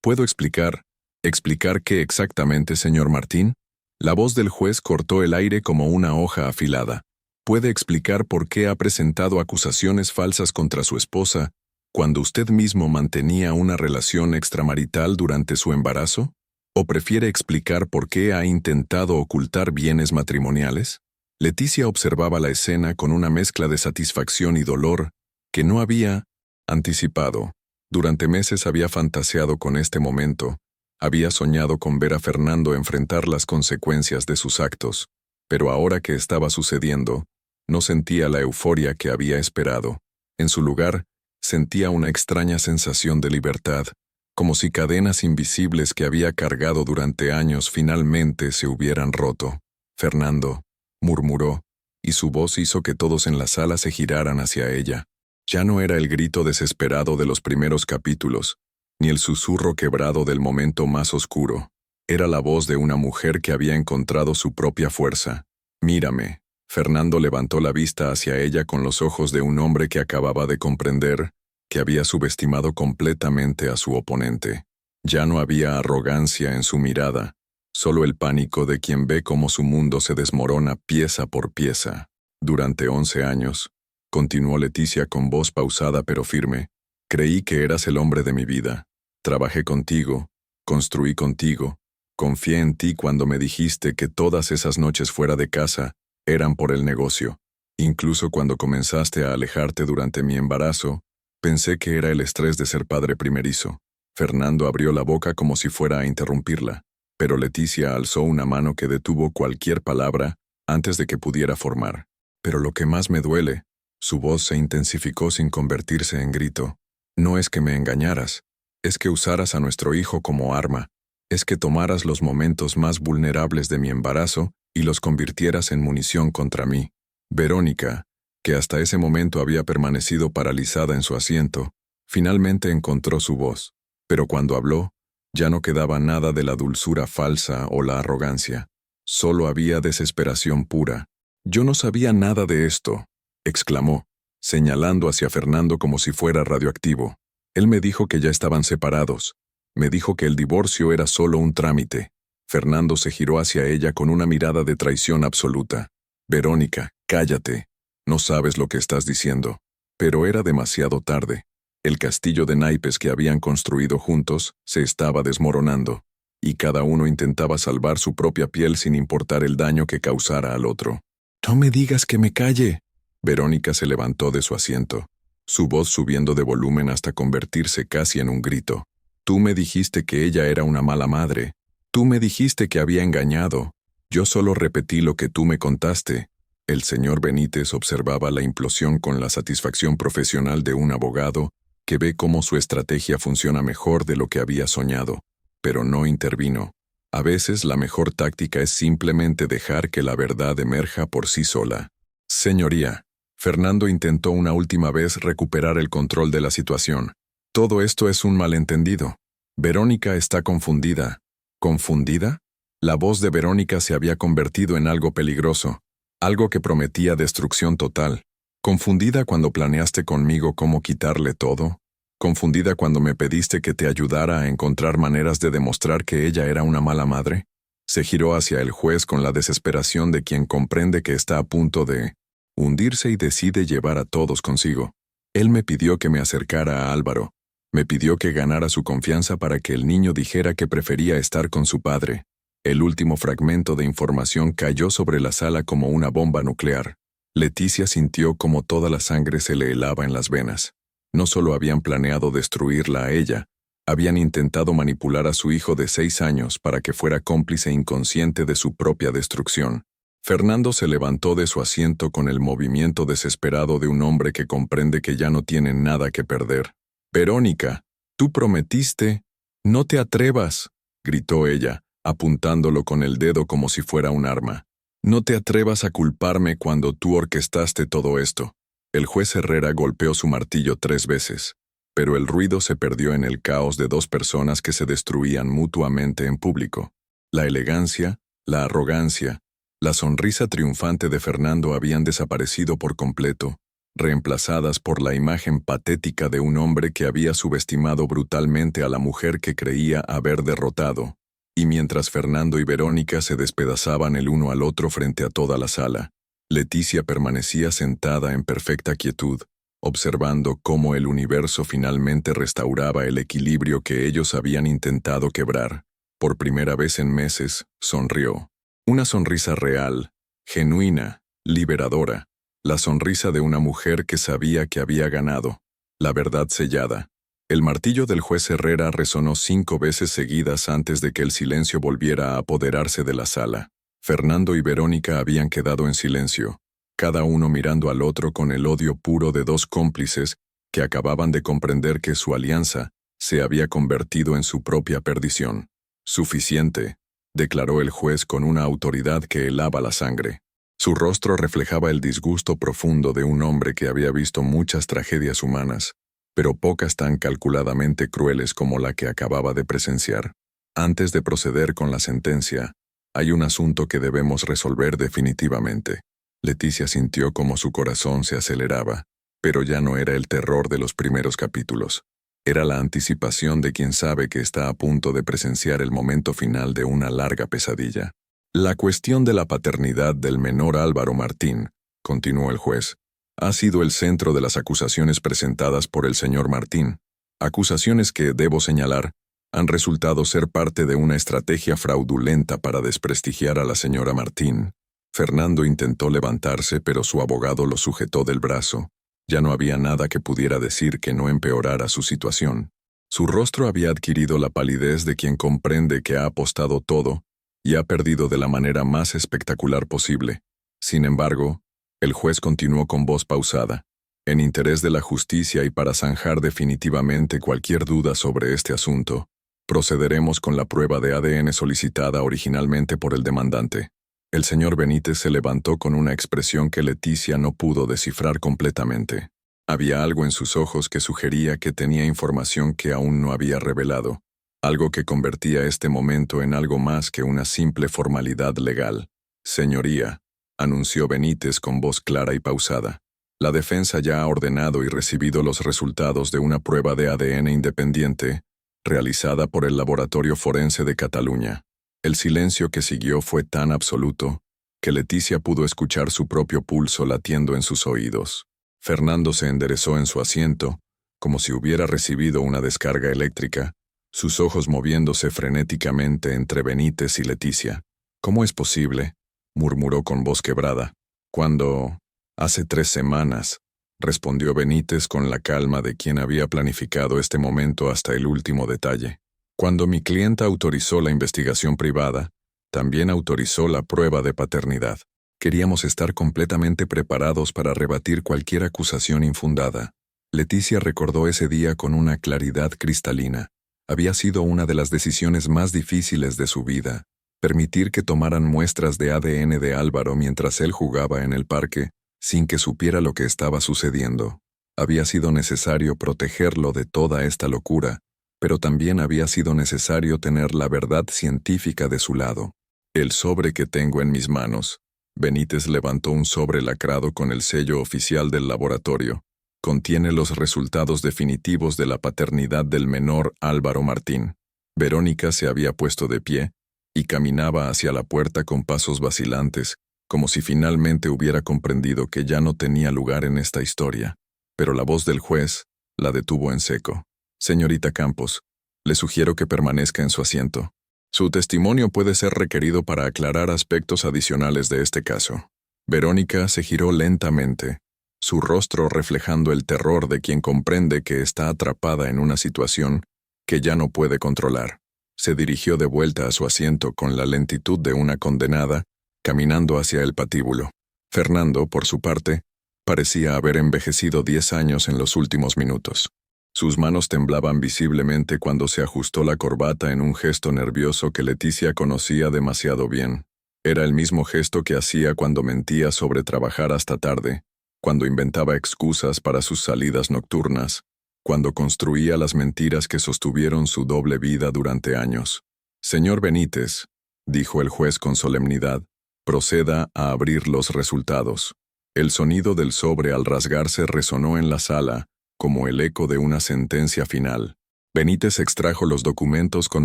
¿puedo explicar? ¿Explicar qué exactamente, señor Martín? La voz del juez cortó el aire como una hoja afilada. ¿Puede explicar por qué ha presentado acusaciones falsas contra su esposa cuando usted mismo mantenía una relación extramarital durante su embarazo? ¿O prefiere explicar por qué ha intentado ocultar bienes matrimoniales? Leticia observaba la escena con una mezcla de satisfacción y dolor que no había anticipado. Durante meses había fantaseado con este momento, había soñado con ver a Fernando enfrentar las consecuencias de sus actos, pero ahora que estaba sucediendo, no sentía la euforia que había esperado. En su lugar, sentía una extraña sensación de libertad, como si cadenas invisibles que había cargado durante años finalmente se hubieran roto. Fernando, murmuró, y su voz hizo que todos en la sala se giraran hacia ella. Ya no era el grito desesperado de los primeros capítulos, ni el susurro quebrado del momento más oscuro. Era la voz de una mujer que había encontrado su propia fuerza. Mírame. Fernando levantó la vista hacia ella con los ojos de un hombre que acababa de comprender que había subestimado completamente a su oponente. Ya no había arrogancia en su mirada, solo el pánico de quien ve cómo su mundo se desmorona pieza por pieza. Durante 11 años, continuó Leticia con voz pausada pero firme. Creí que eras el hombre de mi vida. Trabajé contigo, construí contigo, confié en ti cuando me dijiste que todas esas noches fuera de casa eran por el negocio. Incluso cuando comenzaste a alejarte durante mi embarazo, pensé que era el estrés de ser padre primerizo. Fernando abrió la boca como si fuera a interrumpirla, pero Leticia alzó una mano que detuvo cualquier palabra antes de que pudiera formar. Pero lo que más me duele, su voz se intensificó sin convertirse en grito, no es que me engañaras, es que usaras a nuestro hijo como arma, es que tomaras los momentos más vulnerables de mi embarazo y los convirtieras en munición contra mí. Verónica, que hasta ese momento había permanecido paralizada en su asiento, finalmente encontró su voz, pero cuando habló, ya no quedaba nada de la dulzura falsa o la arrogancia, solo había desesperación pura. «Yo no sabía nada de esto», exclamó, señalando hacia Fernando como si fuera radioactivo. Él me dijo que ya estaban separados. Me dijo que el divorcio era solo un trámite. Fernando se giró hacia ella con una mirada de traición absoluta. «Verónica, cállate. No sabes lo que estás diciendo». Pero era demasiado tarde. El castillo de naipes que habían construido juntos se estaba desmoronando, y cada uno intentaba salvar su propia piel sin importar el daño que causara al otro. «No me digas que me calle». Verónica se levantó de su asiento, su voz subiendo de volumen hasta convertirse casi en un grito. «Tú me dijiste que ella era una mala madre. Tú me dijiste que había engañado. Yo solo repetí lo que tú me contaste». El señor Benítez observaba la implosión con la satisfacción profesional de un abogado que ve cómo su estrategia funciona mejor de lo que había soñado, pero no intervino. A veces la mejor táctica es simplemente dejar que la verdad emerja por sí sola. «Señoría», Fernando intentó una última vez recuperar el control de la situación. «Todo esto es un malentendido. Verónica está confundida». ¿Confundida? La voz de Verónica se había convertido en algo peligroso, algo que prometía destrucción total. ¿Confundida cuando planeaste conmigo cómo quitarle todo? ¿Confundida cuando me pediste que te ayudara a encontrar maneras de demostrar que ella era una mala madre? Se giró hacia el juez con la desesperación de quien comprende que está a punto de hundirse y decide llevar a todos consigo. Él me pidió que me acercara a Álvaro. Me pidió que ganara su confianza para que el niño dijera que prefería estar con su padre. El último fragmento de información cayó sobre la sala como una bomba nuclear. Leticia sintió como toda la sangre se le helaba en las venas. No solo habían planeado destruirla a ella, habían intentado manipular a su hijo de 6 años para que fuera cómplice inconsciente de su propia destrucción. Fernando se levantó de su asiento con el movimiento desesperado de un hombre que comprende que ya no tiene nada que perder. «Verónica, tú prometiste». «No te atrevas», gritó ella, apuntándolo con el dedo como si fuera un arma. «No te atrevas a culparme cuando tú orquestaste todo esto». El juez Herrera golpeó su martillo 3 veces, pero el ruido se perdió en el caos de 2 personas que se destruían mutuamente en público. La elegancia, la arrogancia, la sonrisa triunfante de Fernando habían desaparecido por completo, reemplazadas por la imagen patética de un hombre que había subestimado brutalmente a la mujer que creía haber derrotado. Y mientras Fernando y Verónica se despedazaban el uno al otro frente a toda la sala, Leticia permanecía sentada en perfecta quietud, observando cómo el universo finalmente restauraba el equilibrio que ellos habían intentado quebrar. Por primera vez en meses, sonrió. Una sonrisa real, genuina, liberadora. La sonrisa de una mujer que sabía que había ganado. La verdad sellada. El martillo del juez Herrera resonó 5 veces seguidas antes de que el silencio volviera a apoderarse de la sala. Fernando y Verónica habían quedado en silencio, cada uno mirando al otro con el odio puro de 2 cómplices que acababan de comprender que su alianza se había convertido en su propia perdición. «Suficiente», declaró el juez con una autoridad que helaba la sangre. Su rostro reflejaba el disgusto profundo de un hombre que había visto muchas tragedias humanas, pero pocas tan calculadamente crueles como la que acababa de presenciar. Antes de proceder con la sentencia, hay un asunto que debemos resolver definitivamente. Leticia sintió como su corazón se aceleraba, pero ya no era el terror de los primeros capítulos. Era la anticipación de quien sabe que está a punto de presenciar el momento final de una larga pesadilla. «La cuestión de la paternidad del menor Álvaro Martín», continuó el juez, ha sido el centro de las acusaciones presentadas por el señor Martín, acusaciones que, debo señalar, han resultado ser parte de una estrategia fraudulenta para desprestigiar a la señora Martín. Fernando intentó levantarse, pero su abogado lo sujetó del brazo. Ya no había nada que pudiera decir que no empeorara su situación. Su rostro había adquirido la palidez de quien comprende que ha apostado todo y ha perdido de la manera más espectacular posible. Sin embargo, el juez continuó con voz pausada. En interés de la justicia y para zanjar definitivamente cualquier duda sobre este asunto, procederemos con la prueba de ADN solicitada originalmente por el demandante. El señor Benítez se levantó con una expresión que Leticia no pudo descifrar completamente. Había algo en sus ojos que sugería que tenía información que aún no había revelado, algo que convertía este momento en algo más que una simple formalidad legal. Señoría, anunció Benítez con voz clara y pausada. La defensa ya ha ordenado y recibido los resultados de una prueba de ADN independiente, realizada por el Laboratorio Forense de Cataluña. El silencio que siguió fue tan absoluto que Leticia pudo escuchar su propio pulso latiendo en sus oídos. Fernando se enderezó en su asiento, como si hubiera recibido una descarga eléctrica, sus ojos moviéndose frenéticamente entre Benítez y Leticia. «¿Cómo es posible?», murmuró con voz quebrada. «Cuando... hace 3 semanas», respondió Benítez con la calma de quien había planificado este momento hasta el último detalle. «Cuando mi clienta autorizó la investigación privada, también autorizó la prueba de paternidad. Queríamos estar completamente preparados para rebatir cualquier acusación infundada». Leticia recordó ese día con una claridad cristalina. Había sido una de las decisiones más difíciles de su vida. Permitir que tomaran muestras de ADN de Álvaro mientras él jugaba en el parque, sin que supiera lo que estaba sucediendo. Había sido necesario protegerlo de toda esta locura, pero también había sido necesario tener la verdad científica de su lado. «El sobre que tengo en mis manos». Benítez levantó un sobre lacrado con el sello oficial del laboratorio. «Contiene los resultados definitivos de la paternidad del menor Álvaro Martín». Verónica se había puesto de pie y caminaba hacia la puerta con pasos vacilantes, como si finalmente hubiera comprendido que ya no tenía lugar en esta historia. Pero la voz del juez la detuvo en seco. «Señorita Campos, le sugiero que permanezca en su asiento. Su testimonio puede ser requerido para aclarar aspectos adicionales de este caso». Verónica se giró lentamente, su rostro reflejando el terror de quien comprende que está atrapada en una situación que ya no puede controlar. Se dirigió de vuelta a su asiento con la lentitud de una condenada, caminando hacia el patíbulo. Fernando, por su parte, parecía haber envejecido 10 años en los últimos minutos. Sus manos temblaban visiblemente cuando se ajustó la corbata en un gesto nervioso que Leticia conocía demasiado bien. Era el mismo gesto que hacía cuando mentía sobre trabajar hasta tarde, cuando inventaba excusas para sus salidas nocturnas, cuando construía las mentiras que sostuvieron su doble vida durante años. «Señor Benítez», dijo el juez con solemnidad, «proceda a abrir los resultados». El sonido del sobre al rasgarse resonó en la sala, como el eco de una sentencia final. Benítez extrajo los documentos con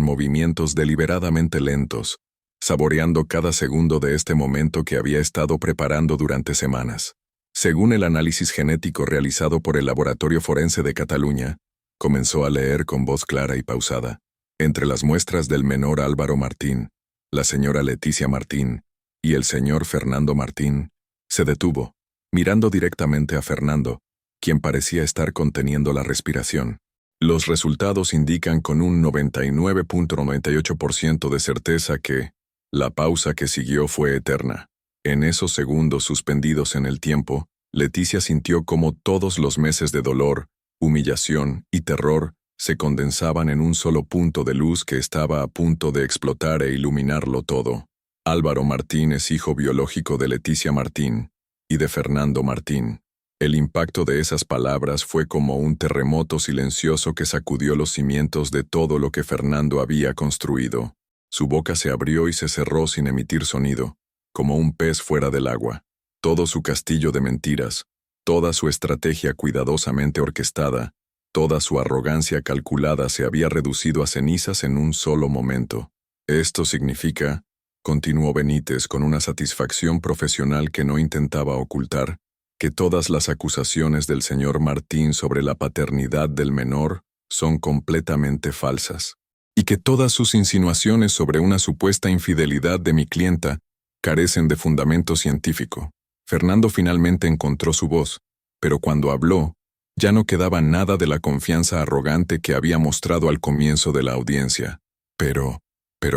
movimientos deliberadamente lentos, saboreando cada segundo de este momento que había estado preparando durante semanas. Según el análisis genético realizado por el Laboratorio Forense de Cataluña, comenzó a leer con voz clara y pausada. Entre las muestras del menor Álvaro Martín, la señora Leticia Martín y el señor Fernando Martín, se detuvo, mirando directamente a Fernando, quien parecía estar conteniendo la respiración. Los resultados indican con un 99.98% de certeza que la pausa que siguió fue eterna. En esos segundos suspendidos en el tiempo, Leticia sintió como todos los meses de dolor, humillación y terror se condensaban en un solo punto de luz que estaba a punto de explotar e iluminarlo todo. Álvaro Martín es hijo biológico de Leticia Martín y de Fernando Martín. El impacto de esas palabras fue como un terremoto silencioso que sacudió los cimientos de todo lo que Fernando había construido. Su boca se abrió y se cerró sin emitir sonido, como un pez fuera del agua. Todo su castillo de mentiras, toda su estrategia cuidadosamente orquestada, toda su arrogancia calculada se había reducido a cenizas en un solo momento. «Esto significa», continuó Benítez con una satisfacción profesional que no intentaba ocultar, que todas las acusaciones del señor Martín sobre la paternidad del menor son completamente falsas, y que todas sus insinuaciones sobre una supuesta infidelidad de mi clienta carecen de fundamento científico. Fernando finalmente encontró su voz, pero cuando habló, ya no quedaba nada de la confianza arrogante que había mostrado al comienzo de la audiencia. Pero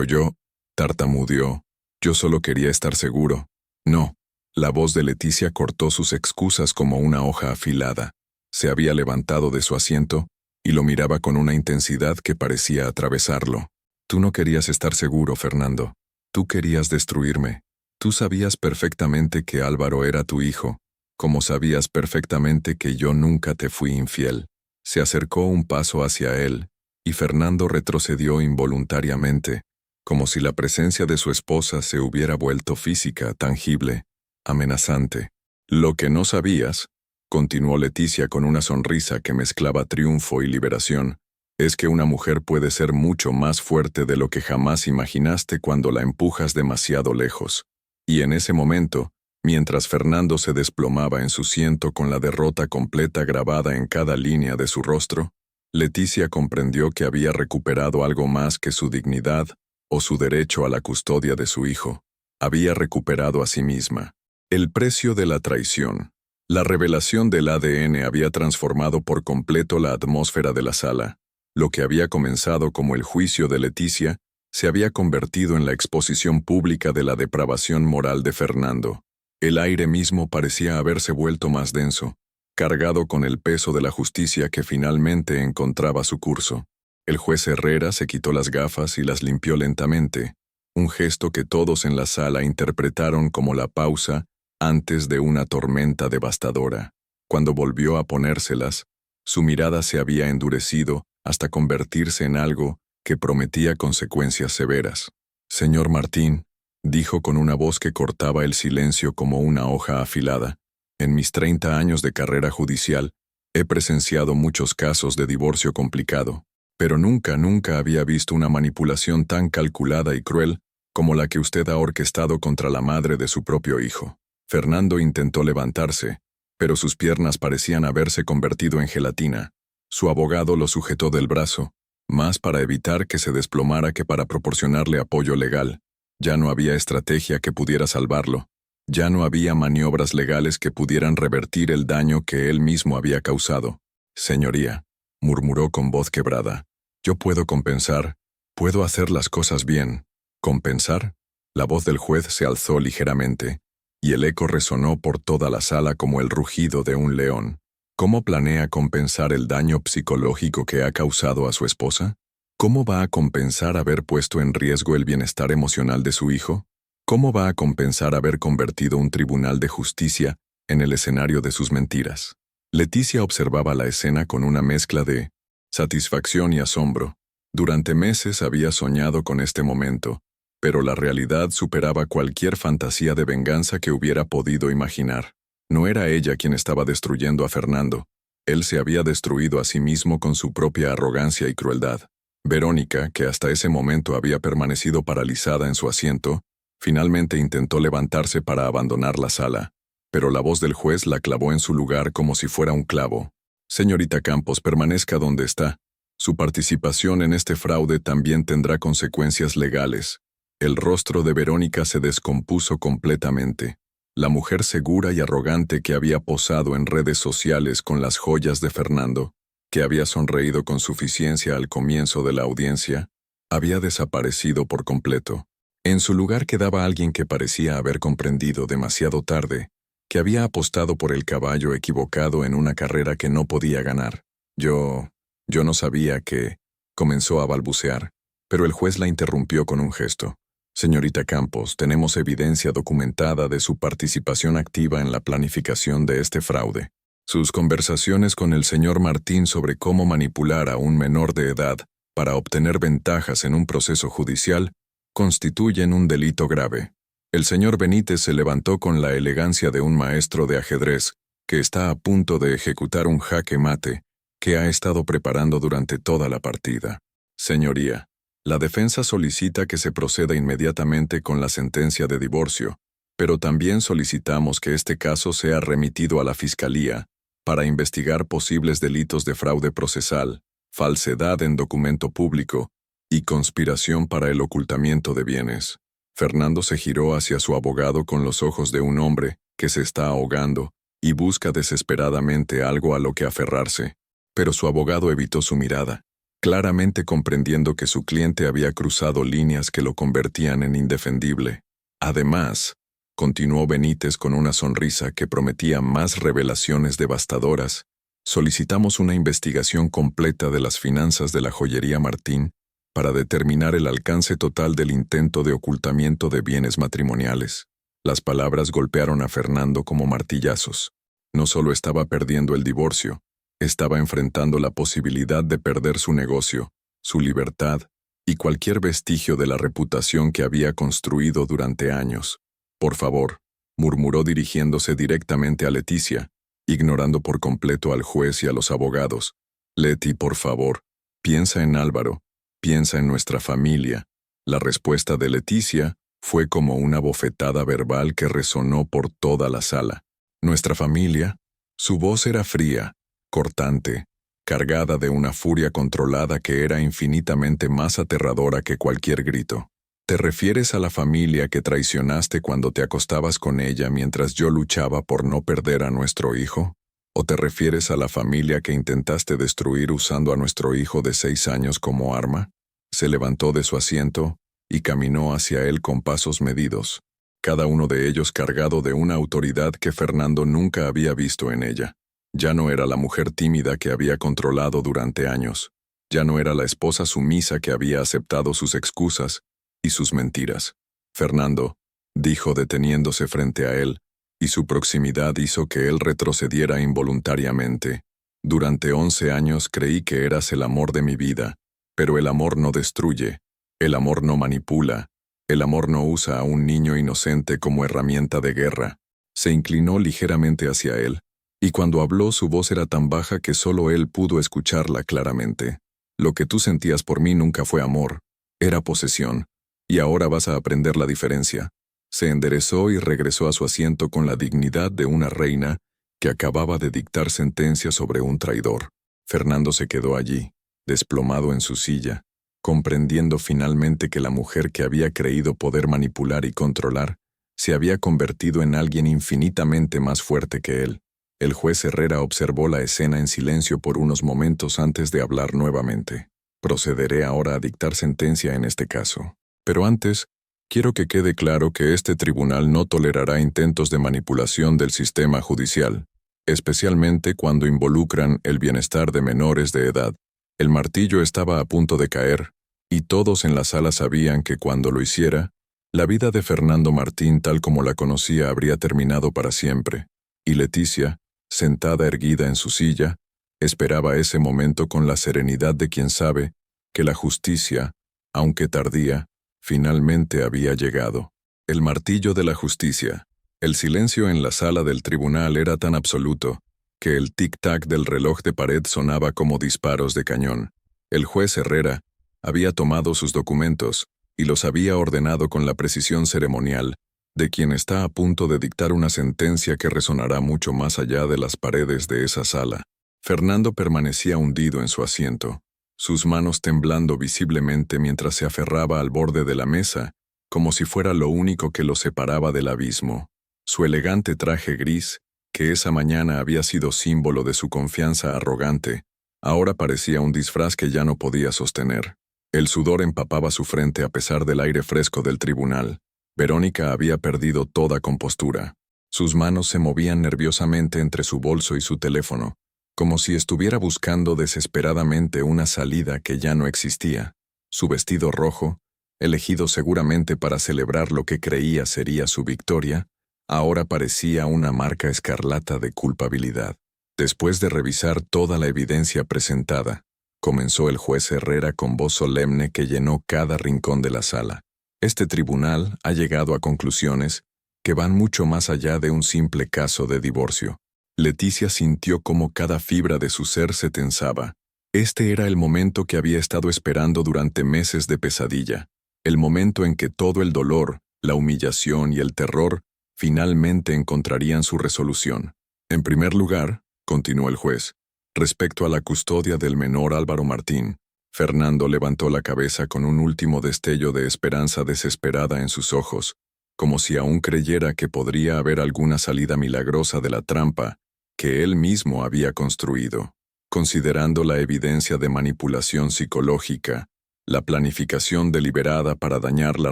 yo, tartamudeó, yo solo quería estar seguro. No. La voz de Leticia cortó sus excusas como una hoja afilada. Se había levantado de su asiento y lo miraba con una intensidad que parecía atravesarlo. Tú no querías estar seguro, Fernando. Tú querías destruirme. Tú sabías perfectamente que Álvaro era tu hijo, como sabías perfectamente que yo nunca te fui infiel. Se acercó un paso hacia él, y Fernando retrocedió involuntariamente, como si la presencia de su esposa se hubiera vuelto física, tangible, amenazante. Lo que no sabías, continuó Leticia con una sonrisa que mezclaba triunfo y liberación, es que una mujer puede ser mucho más fuerte de lo que jamás imaginaste cuando la empujas demasiado lejos. Y en ese momento, mientras Fernando se desplomaba en su asiento con la derrota completa grabada en cada línea de su rostro, Leticia comprendió que había recuperado algo más que su dignidad o su derecho a la custodia de su hijo. Había recuperado a sí misma. El precio de la traición. La revelación del ADN había transformado por completo la atmósfera de la sala. Lo que había comenzado como el juicio de Leticia se había convertido en la exposición pública de la depravación moral de Fernando. El aire mismo parecía haberse vuelto más denso, cargado con el peso de la justicia que finalmente encontraba su curso. El juez Herrera se quitó las gafas y las limpió lentamente, un gesto que todos en la sala interpretaron como la pausa antes de una tormenta devastadora. Cuando volvió a ponérselas, su mirada se había endurecido hasta convertirse en algo que prometía consecuencias severas. Señor Martín, dijo con una voz que cortaba el silencio como una hoja afilada, en mis 30 años de carrera judicial, he presenciado muchos casos de divorcio complicado, pero nunca había visto una manipulación tan calculada y cruel como la que usted ha orquestado contra la madre de su propio hijo. Fernando intentó levantarse, pero sus piernas parecían haberse convertido en gelatina. Su abogado lo sujetó del brazo, más para evitar que se desplomara que para proporcionarle apoyo legal. Ya no había estrategia que pudiera salvarlo. Ya no había maniobras legales que pudieran revertir el daño que él mismo había causado. Señoría, murmuró con voz quebrada, yo puedo compensar, puedo hacer las cosas bien. ¿Compensar? La voz del juez se alzó ligeramente, y el eco resonó por toda la sala como el rugido de un león. ¿Cómo planea compensar el daño psicológico que ha causado a su esposa? ¿Cómo va a compensar haber puesto en riesgo el bienestar emocional de su hijo? ¿Cómo va a compensar haber convertido un tribunal de justicia en el escenario de sus mentiras? Leticia observaba la escena con una mezcla de satisfacción y asombro. Durante meses había soñado con este momento, pero la realidad superaba cualquier fantasía de venganza que hubiera podido imaginar. No era ella quien estaba destruyendo a Fernando. Él se había destruido a sí mismo con su propia arrogancia y crueldad. Verónica, que hasta ese momento había permanecido paralizada en su asiento, finalmente intentó levantarse para abandonar la sala, pero la voz del juez la clavó en su lugar como si fuera un clavo. Señorita Campos, permanezca donde está. Su participación en este fraude también tendrá consecuencias legales. El rostro de Verónica se descompuso completamente. La mujer segura y arrogante que había posado en redes sociales con las joyas de Fernando, que había sonreído con suficiencia al comienzo de la audiencia, había desaparecido por completo. En su lugar quedaba alguien que parecía haber comprendido demasiado tarde que había apostado por el caballo equivocado en una carrera que no podía ganar. Yo no sabía que... comenzó a balbucear, pero el juez la interrumpió con un gesto. Señorita Campos, tenemos evidencia documentada de su participación activa en la planificación de este fraude. Sus conversaciones con el señor Martín sobre cómo manipular a un menor de edad para obtener ventajas en un proceso judicial constituyen un delito grave. El señor Benítez se levantó con la elegancia de un maestro de ajedrez que está a punto de ejecutar un jaque mate que ha estado preparando durante toda la partida. Señoría, la defensa solicita que se proceda inmediatamente con la sentencia de divorcio, pero también solicitamos que este caso sea remitido a la Fiscalía para investigar posibles delitos de fraude procesal, falsedad en documento público y conspiración para el ocultamiento de bienes. Fernando se giró hacia su abogado con los ojos de un hombre que se está ahogando y busca desesperadamente algo a lo que aferrarse, pero su abogado evitó su mirada, claramente comprendiendo que su cliente había cruzado líneas que lo convertían en indefendible. Además, continuó Benítez con una sonrisa que prometía más revelaciones devastadoras, solicitamos una investigación completa de las finanzas de la joyería Martín para determinar el alcance total del intento de ocultamiento de bienes matrimoniales. Las palabras golpearon a Fernando como martillazos. No solo estaba perdiendo el divorcio, estaba enfrentando la posibilidad de perder su negocio, su libertad y cualquier vestigio de la reputación que había construido durante años. Por favor, murmuró dirigiéndose directamente a Leticia, ignorando por completo al juez y a los abogados. Leti, por favor, piensa en Álvaro, piensa en nuestra familia. La respuesta de Leticia fue como una bofetada verbal que resonó por toda la sala. Nuestra familia. Su voz era fría, cortante, cargada de una furia controlada que era infinitamente más aterradora que cualquier grito. ¿Te refieres a la familia que traicionaste cuando te acostabas con ella mientras yo luchaba por no perder a nuestro hijo? ¿O te refieres a la familia que intentaste destruir usando a nuestro hijo de 6 años como arma? Se levantó de su asiento y caminó hacia él con pasos medidos, cada uno de ellos cargado de una autoridad que Fernando nunca había visto en ella. Ya no era la mujer tímida que había controlado durante años. Ya no era la esposa sumisa que había aceptado sus excusas y sus mentiras. Fernando, dijo deteniéndose frente a él, y su proximidad hizo que él retrocediera involuntariamente. Durante 11 años creí que eras el amor de mi vida, pero el amor no destruye, el amor no manipula, el amor no usa a un niño inocente como herramienta de guerra. Se inclinó ligeramente hacia él, y cuando habló su voz era tan baja que solo él pudo escucharla claramente. Lo que tú sentías por mí nunca fue amor, era posesión, y ahora vas a aprender la diferencia. Se enderezó y regresó a su asiento con la dignidad de una reina que acababa de dictar sentencia sobre un traidor. Fernando se quedó allí, desplomado en su silla, comprendiendo finalmente que la mujer que había creído poder manipular y controlar se había convertido en alguien infinitamente más fuerte que él. El juez Herrera observó la escena en silencio por unos momentos antes de hablar nuevamente. Procederé ahora a dictar sentencia en este caso. Pero antes, quiero que quede claro que este tribunal no tolerará intentos de manipulación del sistema judicial, especialmente cuando involucran el bienestar de menores de edad. El martillo estaba a punto de caer, y todos en la sala sabían que cuando lo hiciera, la vida de Fernando Martín tal como la conocía habría terminado para siempre, y Leticia, sentada erguida en su silla, esperaba ese momento con la serenidad de quien sabe que la justicia, aunque tardía, finalmente había llegado. El martillo de la justicia. El silencio en la sala del tribunal era tan absoluto que el tic-tac del reloj de pared sonaba como disparos de cañón. El juez Herrera había tomado sus documentos y los había ordenado con la precisión ceremonial de quien está a punto de dictar una sentencia que resonará mucho más allá de las paredes de esa sala. Fernando permanecía hundido en su asiento, sus manos temblando visiblemente mientras se aferraba al borde de la mesa, como si fuera lo único que lo separaba del abismo. Su elegante traje gris, que esa mañana había sido símbolo de su confianza arrogante, ahora parecía un disfraz que ya no podía sostener. El sudor empapaba su frente a pesar del aire fresco del tribunal. Verónica había perdido toda compostura. Sus manos se movían nerviosamente entre su bolso y su teléfono, como si estuviera buscando desesperadamente una salida que ya no existía. Su vestido rojo, elegido seguramente para celebrar lo que creía sería su victoria, ahora parecía una marca escarlata de culpabilidad. Después de revisar toda la evidencia presentada, comenzó el juez Herrera con voz solemne que llenó cada rincón de la sala. Este tribunal ha llegado a conclusiones que van mucho más allá de un simple caso de divorcio. Leticia sintió cómo cada fibra de su ser se tensaba. Este era el momento que había estado esperando durante meses de pesadilla, el momento en que todo el dolor, la humillación y el terror finalmente encontrarían su resolución. En primer lugar, continuó el juez, respecto a la custodia del menor Álvaro Martín, Fernando levantó la cabeza con un último destello de esperanza desesperada en sus ojos, como si aún creyera que podría haber alguna salida milagrosa de la trampa que él mismo había construido. Considerando la evidencia de manipulación psicológica, la planificación deliberada para dañar la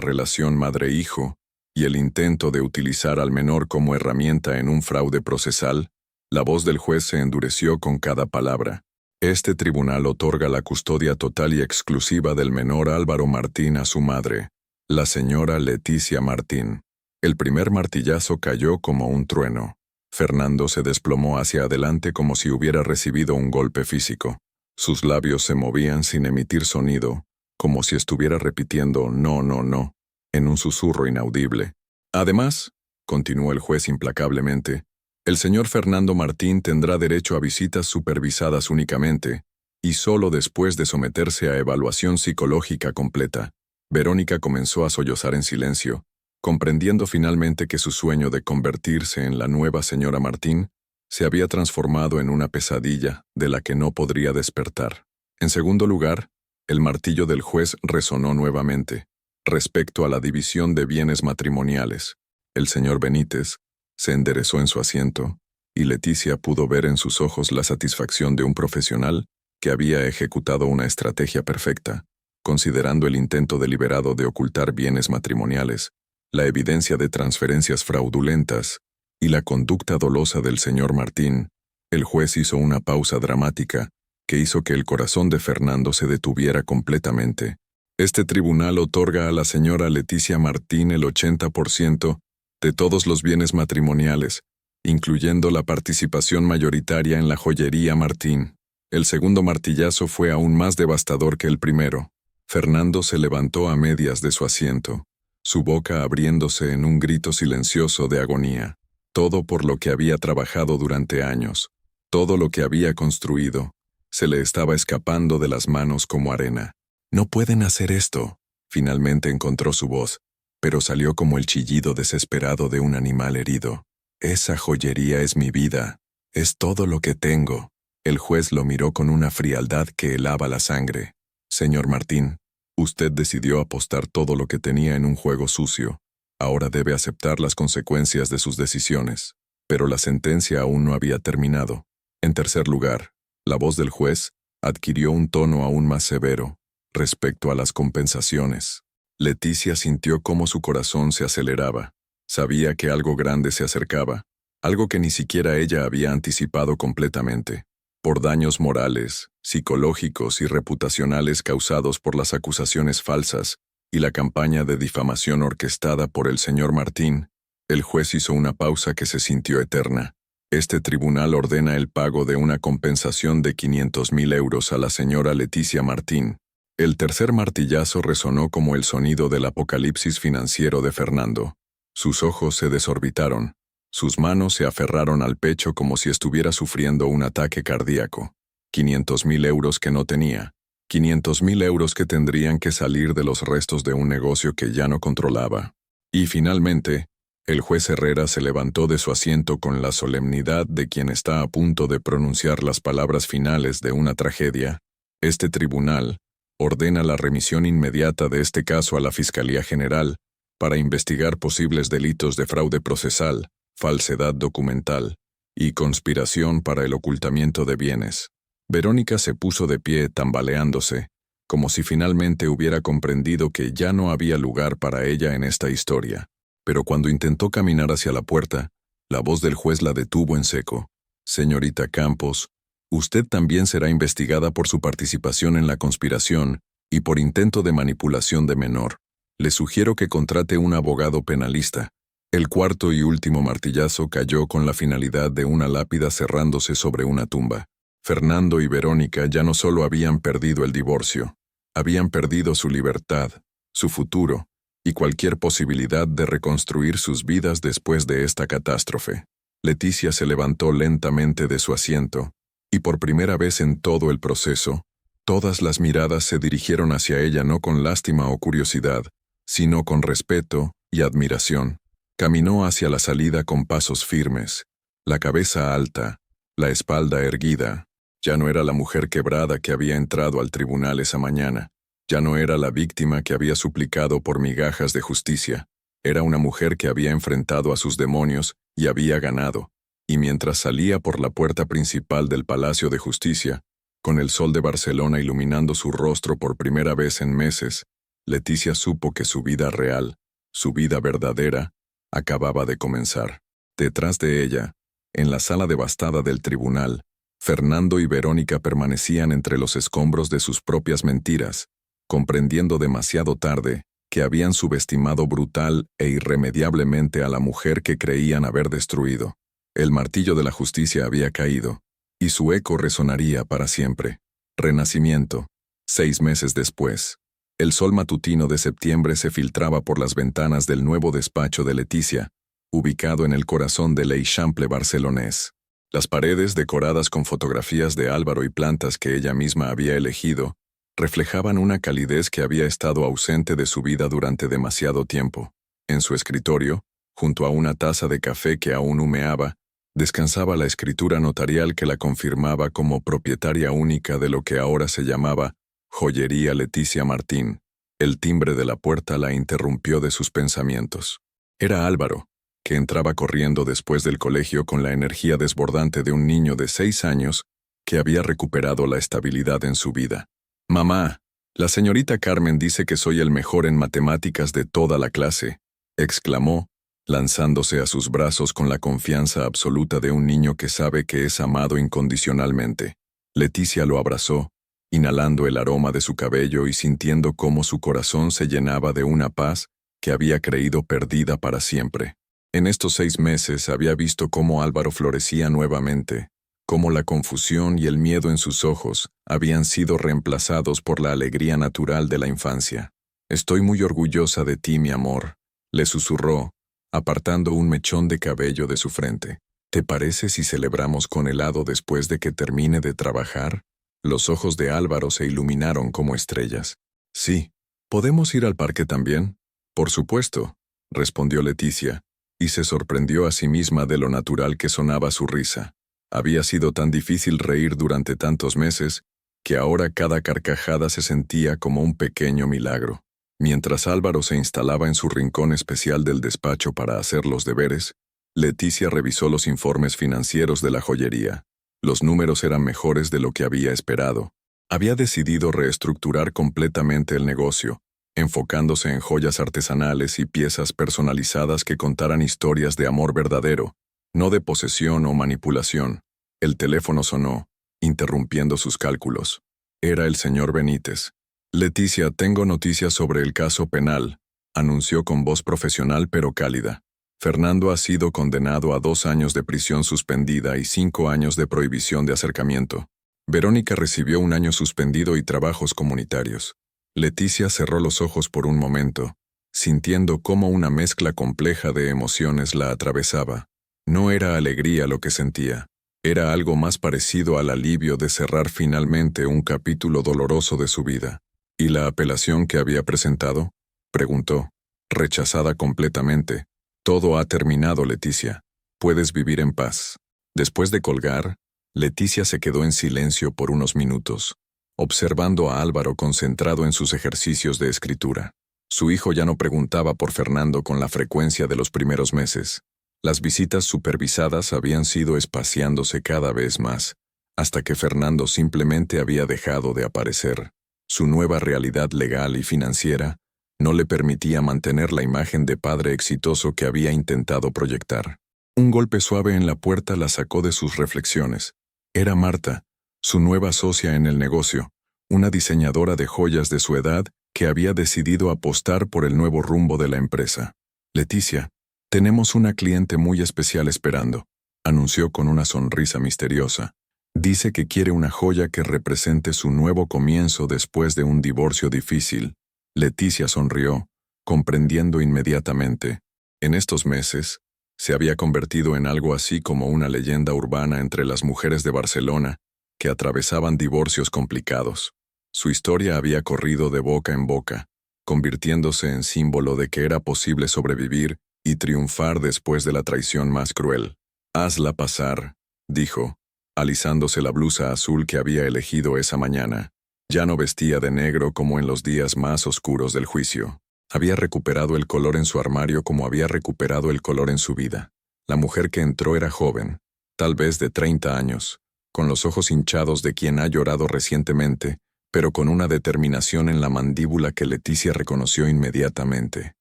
relación madre-hijo y el intento de utilizar al menor como herramienta en un fraude procesal, la voz del juez se endureció con cada palabra. Este tribunal otorga la custodia total y exclusiva del menor Álvaro Martín a su madre, la señora Leticia Martín. El primer martillazo cayó como un trueno. Fernando se desplomó hacia adelante como si hubiera recibido un golpe físico. Sus labios se movían sin emitir sonido, como si estuviera repitiendo «no, no, no», en un susurro inaudible. Además, continuó el juez implacablemente, el señor Fernando Martín tendrá derecho a visitas supervisadas únicamente, y solo después de someterse a evaluación psicológica completa. Verónica comenzó a sollozar en silencio, comprendiendo finalmente que su sueño de convertirse en la nueva señora Martín se había transformado en una pesadilla de la que no podría despertar. En segundo lugar, el martillo del juez resonó nuevamente, respecto a la división de bienes matrimoniales. El señor Benítez se enderezó en su asiento, y Leticia pudo ver en sus ojos la satisfacción de un profesional que había ejecutado una estrategia perfecta, considerando el intento deliberado de ocultar bienes matrimoniales, la evidencia de transferencias fraudulentas y la conducta dolosa del señor Martín. El juez hizo una pausa dramática que hizo que el corazón de Fernando se detuviera completamente. Este tribunal otorga a la señora Leticia Martín el 80% de todos los bienes matrimoniales, incluyendo la participación mayoritaria en la joyería Martín. El segundo martillazo fue aún más devastador que el primero. Fernando se levantó a medias de su asiento, su boca abriéndose en un grito silencioso de agonía. Todo por lo que había trabajado durante años, todo lo que había construido, se le estaba escapando de las manos como arena. «No pueden hacer esto», finalmente encontró su voz, pero salió como el chillido desesperado de un animal herido. «Esa joyería es mi vida, es todo lo que tengo». El juez lo miró con una frialdad que helaba la sangre. «Señor Martín, usted decidió apostar todo lo que tenía en un juego sucio. Ahora debe aceptar las consecuencias de sus decisiones». Pero la sentencia aún no había terminado. En tercer lugar, la voz del juez adquirió un tono aún más severo, respecto a las compensaciones. Leticia sintió cómo su corazón se aceleraba. Sabía que algo grande se acercaba, algo que ni siquiera ella había anticipado completamente. Por daños morales, psicológicos y reputacionales causados por las acusaciones falsas y la campaña de difamación orquestada por el señor Martín, el juez hizo una pausa que se sintió eterna. Este tribunal ordena el pago de una compensación de 500.000 euros a la señora Leticia Martín. El tercer martillazo resonó como el sonido del apocalipsis financiero de Fernando. Sus ojos se desorbitaron, sus manos se aferraron al pecho como si estuviera sufriendo un ataque cardíaco. 500.000 euros que no tenía, 500.000 euros que tendrían que salir de los restos de un negocio que ya no controlaba. Y finalmente, el juez Herrera se levantó de su asiento con la solemnidad de quien está a punto de pronunciar las palabras finales de una tragedia. Este tribunal ordena la remisión inmediata de este caso a la Fiscalía General para investigar posibles delitos de fraude procesal, falsedad documental y conspiración para el ocultamiento de bienes. Verónica se puso de pie tambaleándose, como si finalmente hubiera comprendido que ya no había lugar para ella en esta historia. Pero cuando intentó caminar hacia la puerta, la voz del juez la detuvo en seco. «Señorita Campos, usted también será investigada por su participación en la conspiración y por intento de manipulación de menor. Le sugiero que contrate un abogado penalista». El cuarto y último martillazo cayó con la finalidad de una lápida cerrándose sobre una tumba. Fernando y Verónica ya no solo habían perdido el divorcio, habían perdido su libertad, su futuro, y cualquier posibilidad de reconstruir sus vidas después de esta catástrofe. Leticia se levantó lentamente de su asiento, y por primera vez en todo el proceso, todas las miradas se dirigieron hacia ella no con lástima o curiosidad, sino con respeto y admiración. Caminó hacia la salida con pasos firmes, la cabeza alta, la espalda erguida. Ya no era la mujer quebrada que había entrado al tribunal esa mañana. Ya no era la víctima que había suplicado por migajas de justicia. Era una mujer que había enfrentado a sus demonios y había ganado. Y mientras salía por la puerta principal del Palacio de Justicia, con el sol de Barcelona iluminando su rostro por primera vez en meses, Leticia supo que su vida real, su vida verdadera, acababa de comenzar. Detrás de ella, en la sala devastada del tribunal, Fernando y Verónica permanecían entre los escombros de sus propias mentiras, comprendiendo demasiado tarde que habían subestimado brutal e irremediablemente a la mujer que creían haber destruido. El martillo de la justicia había caído, y su eco resonaría para siempre. Renacimiento. 6 meses después. El sol matutino de septiembre se filtraba por las ventanas del nuevo despacho de Leticia, ubicado en el corazón del Eixample barcelonés. Las paredes, decoradas con fotografías de Álvaro y plantas que ella misma había elegido, reflejaban una calidez que había estado ausente de su vida durante demasiado tiempo. En su escritorio, junto a una taza de café que aún humeaba, descansaba la escritura notarial que la confirmaba como propietaria única de lo que ahora se llamaba Joyería Leticia Martín. El timbre de la puerta la interrumpió de sus pensamientos. Era Álvaro, que entraba corriendo después del colegio con la energía desbordante de un niño de 6 años que había recuperado la estabilidad en su vida. «Mamá, la señorita Carmen dice que soy el mejor en matemáticas de toda la clase», exclamó, lanzándose a sus brazos con la confianza absoluta de un niño que sabe que es amado incondicionalmente. Leticia lo abrazó, inhalando el aroma de su cabello y sintiendo cómo su corazón se llenaba de una paz que había creído perdida para siempre. En estos 6 meses había visto cómo Álvaro florecía nuevamente, cómo la confusión y el miedo en sus ojos habían sido reemplazados por la alegría natural de la infancia. «Estoy muy orgullosa de ti, mi amor», le susurró, apartando un mechón de cabello de su frente. «¿Te parece si celebramos con helado después de que termine de trabajar?» Los ojos de Álvaro se iluminaron como estrellas. «Sí. ¿Podemos ir al parque también?» «Por supuesto», respondió Leticia, y se sorprendió a sí misma de lo natural que sonaba su risa. Había sido tan difícil reír durante tantos meses, que ahora cada carcajada se sentía como un pequeño milagro. Mientras Álvaro se instalaba en su rincón especial del despacho para hacer los deberes, Leticia revisó los informes financieros de la joyería. Los números eran mejores de lo que había esperado. Había decidido reestructurar completamente el negocio, enfocándose en joyas artesanales y piezas personalizadas que contaran historias de amor verdadero, no de posesión o manipulación. El teléfono sonó, interrumpiendo sus cálculos. Era el señor Benítez. «Leticia, tengo noticias sobre el caso penal», anunció con voz profesional pero cálida. «Fernando ha sido condenado a 2 años de prisión suspendida y 5 años de prohibición de acercamiento. Verónica recibió 1 año suspendido y trabajos comunitarios». Leticia cerró los ojos por un momento, sintiendo cómo una mezcla compleja de emociones la atravesaba. No era alegría lo que sentía. Era algo más parecido al alivio de cerrar finalmente un capítulo doloroso de su vida. «¿Y la apelación que había presentado?», preguntó. «Rechazada completamente. Todo ha terminado, Leticia. Puedes vivir en paz». Después de colgar, Leticia se quedó en silencio por unos minutos, observando a Álvaro concentrado en sus ejercicios de escritura. Su hijo ya no preguntaba por Fernando con la frecuencia de los primeros meses. Las visitas supervisadas habían sido espaciándose cada vez más, hasta que Fernando simplemente había dejado de aparecer. Su nueva realidad legal y financiera no le permitía mantener la imagen de padre exitoso que había intentado proyectar. Un golpe suave en la puerta la sacó de sus reflexiones. Era Marta, su nueva socia en el negocio, una diseñadora de joyas de su edad que había decidido apostar por el nuevo rumbo de la empresa. «Leticia, tenemos una cliente muy especial esperando», anunció con una sonrisa misteriosa. «Dice que quiere una joya que represente su nuevo comienzo después de un divorcio difícil». Leticia sonrió, comprendiendo inmediatamente. En estos meses, se había convertido en algo así como una leyenda urbana entre las mujeres de Barcelona que atravesaban divorcios complicados. Su historia había corrido de boca en boca, convirtiéndose en símbolo de que era posible sobrevivir y triunfar después de la traición más cruel. Hazla pasar, dijo, alisándose la blusa azul que había elegido esa mañana. Ya no vestía de negro como en los días más oscuros del juicio. Había recuperado el color en su armario como había recuperado el color en su vida. La mujer que entró era joven, tal vez de 30 años, con los ojos hinchados de quien ha llorado recientemente, pero con una determinación en la mandíbula que Leticia reconoció inmediatamente.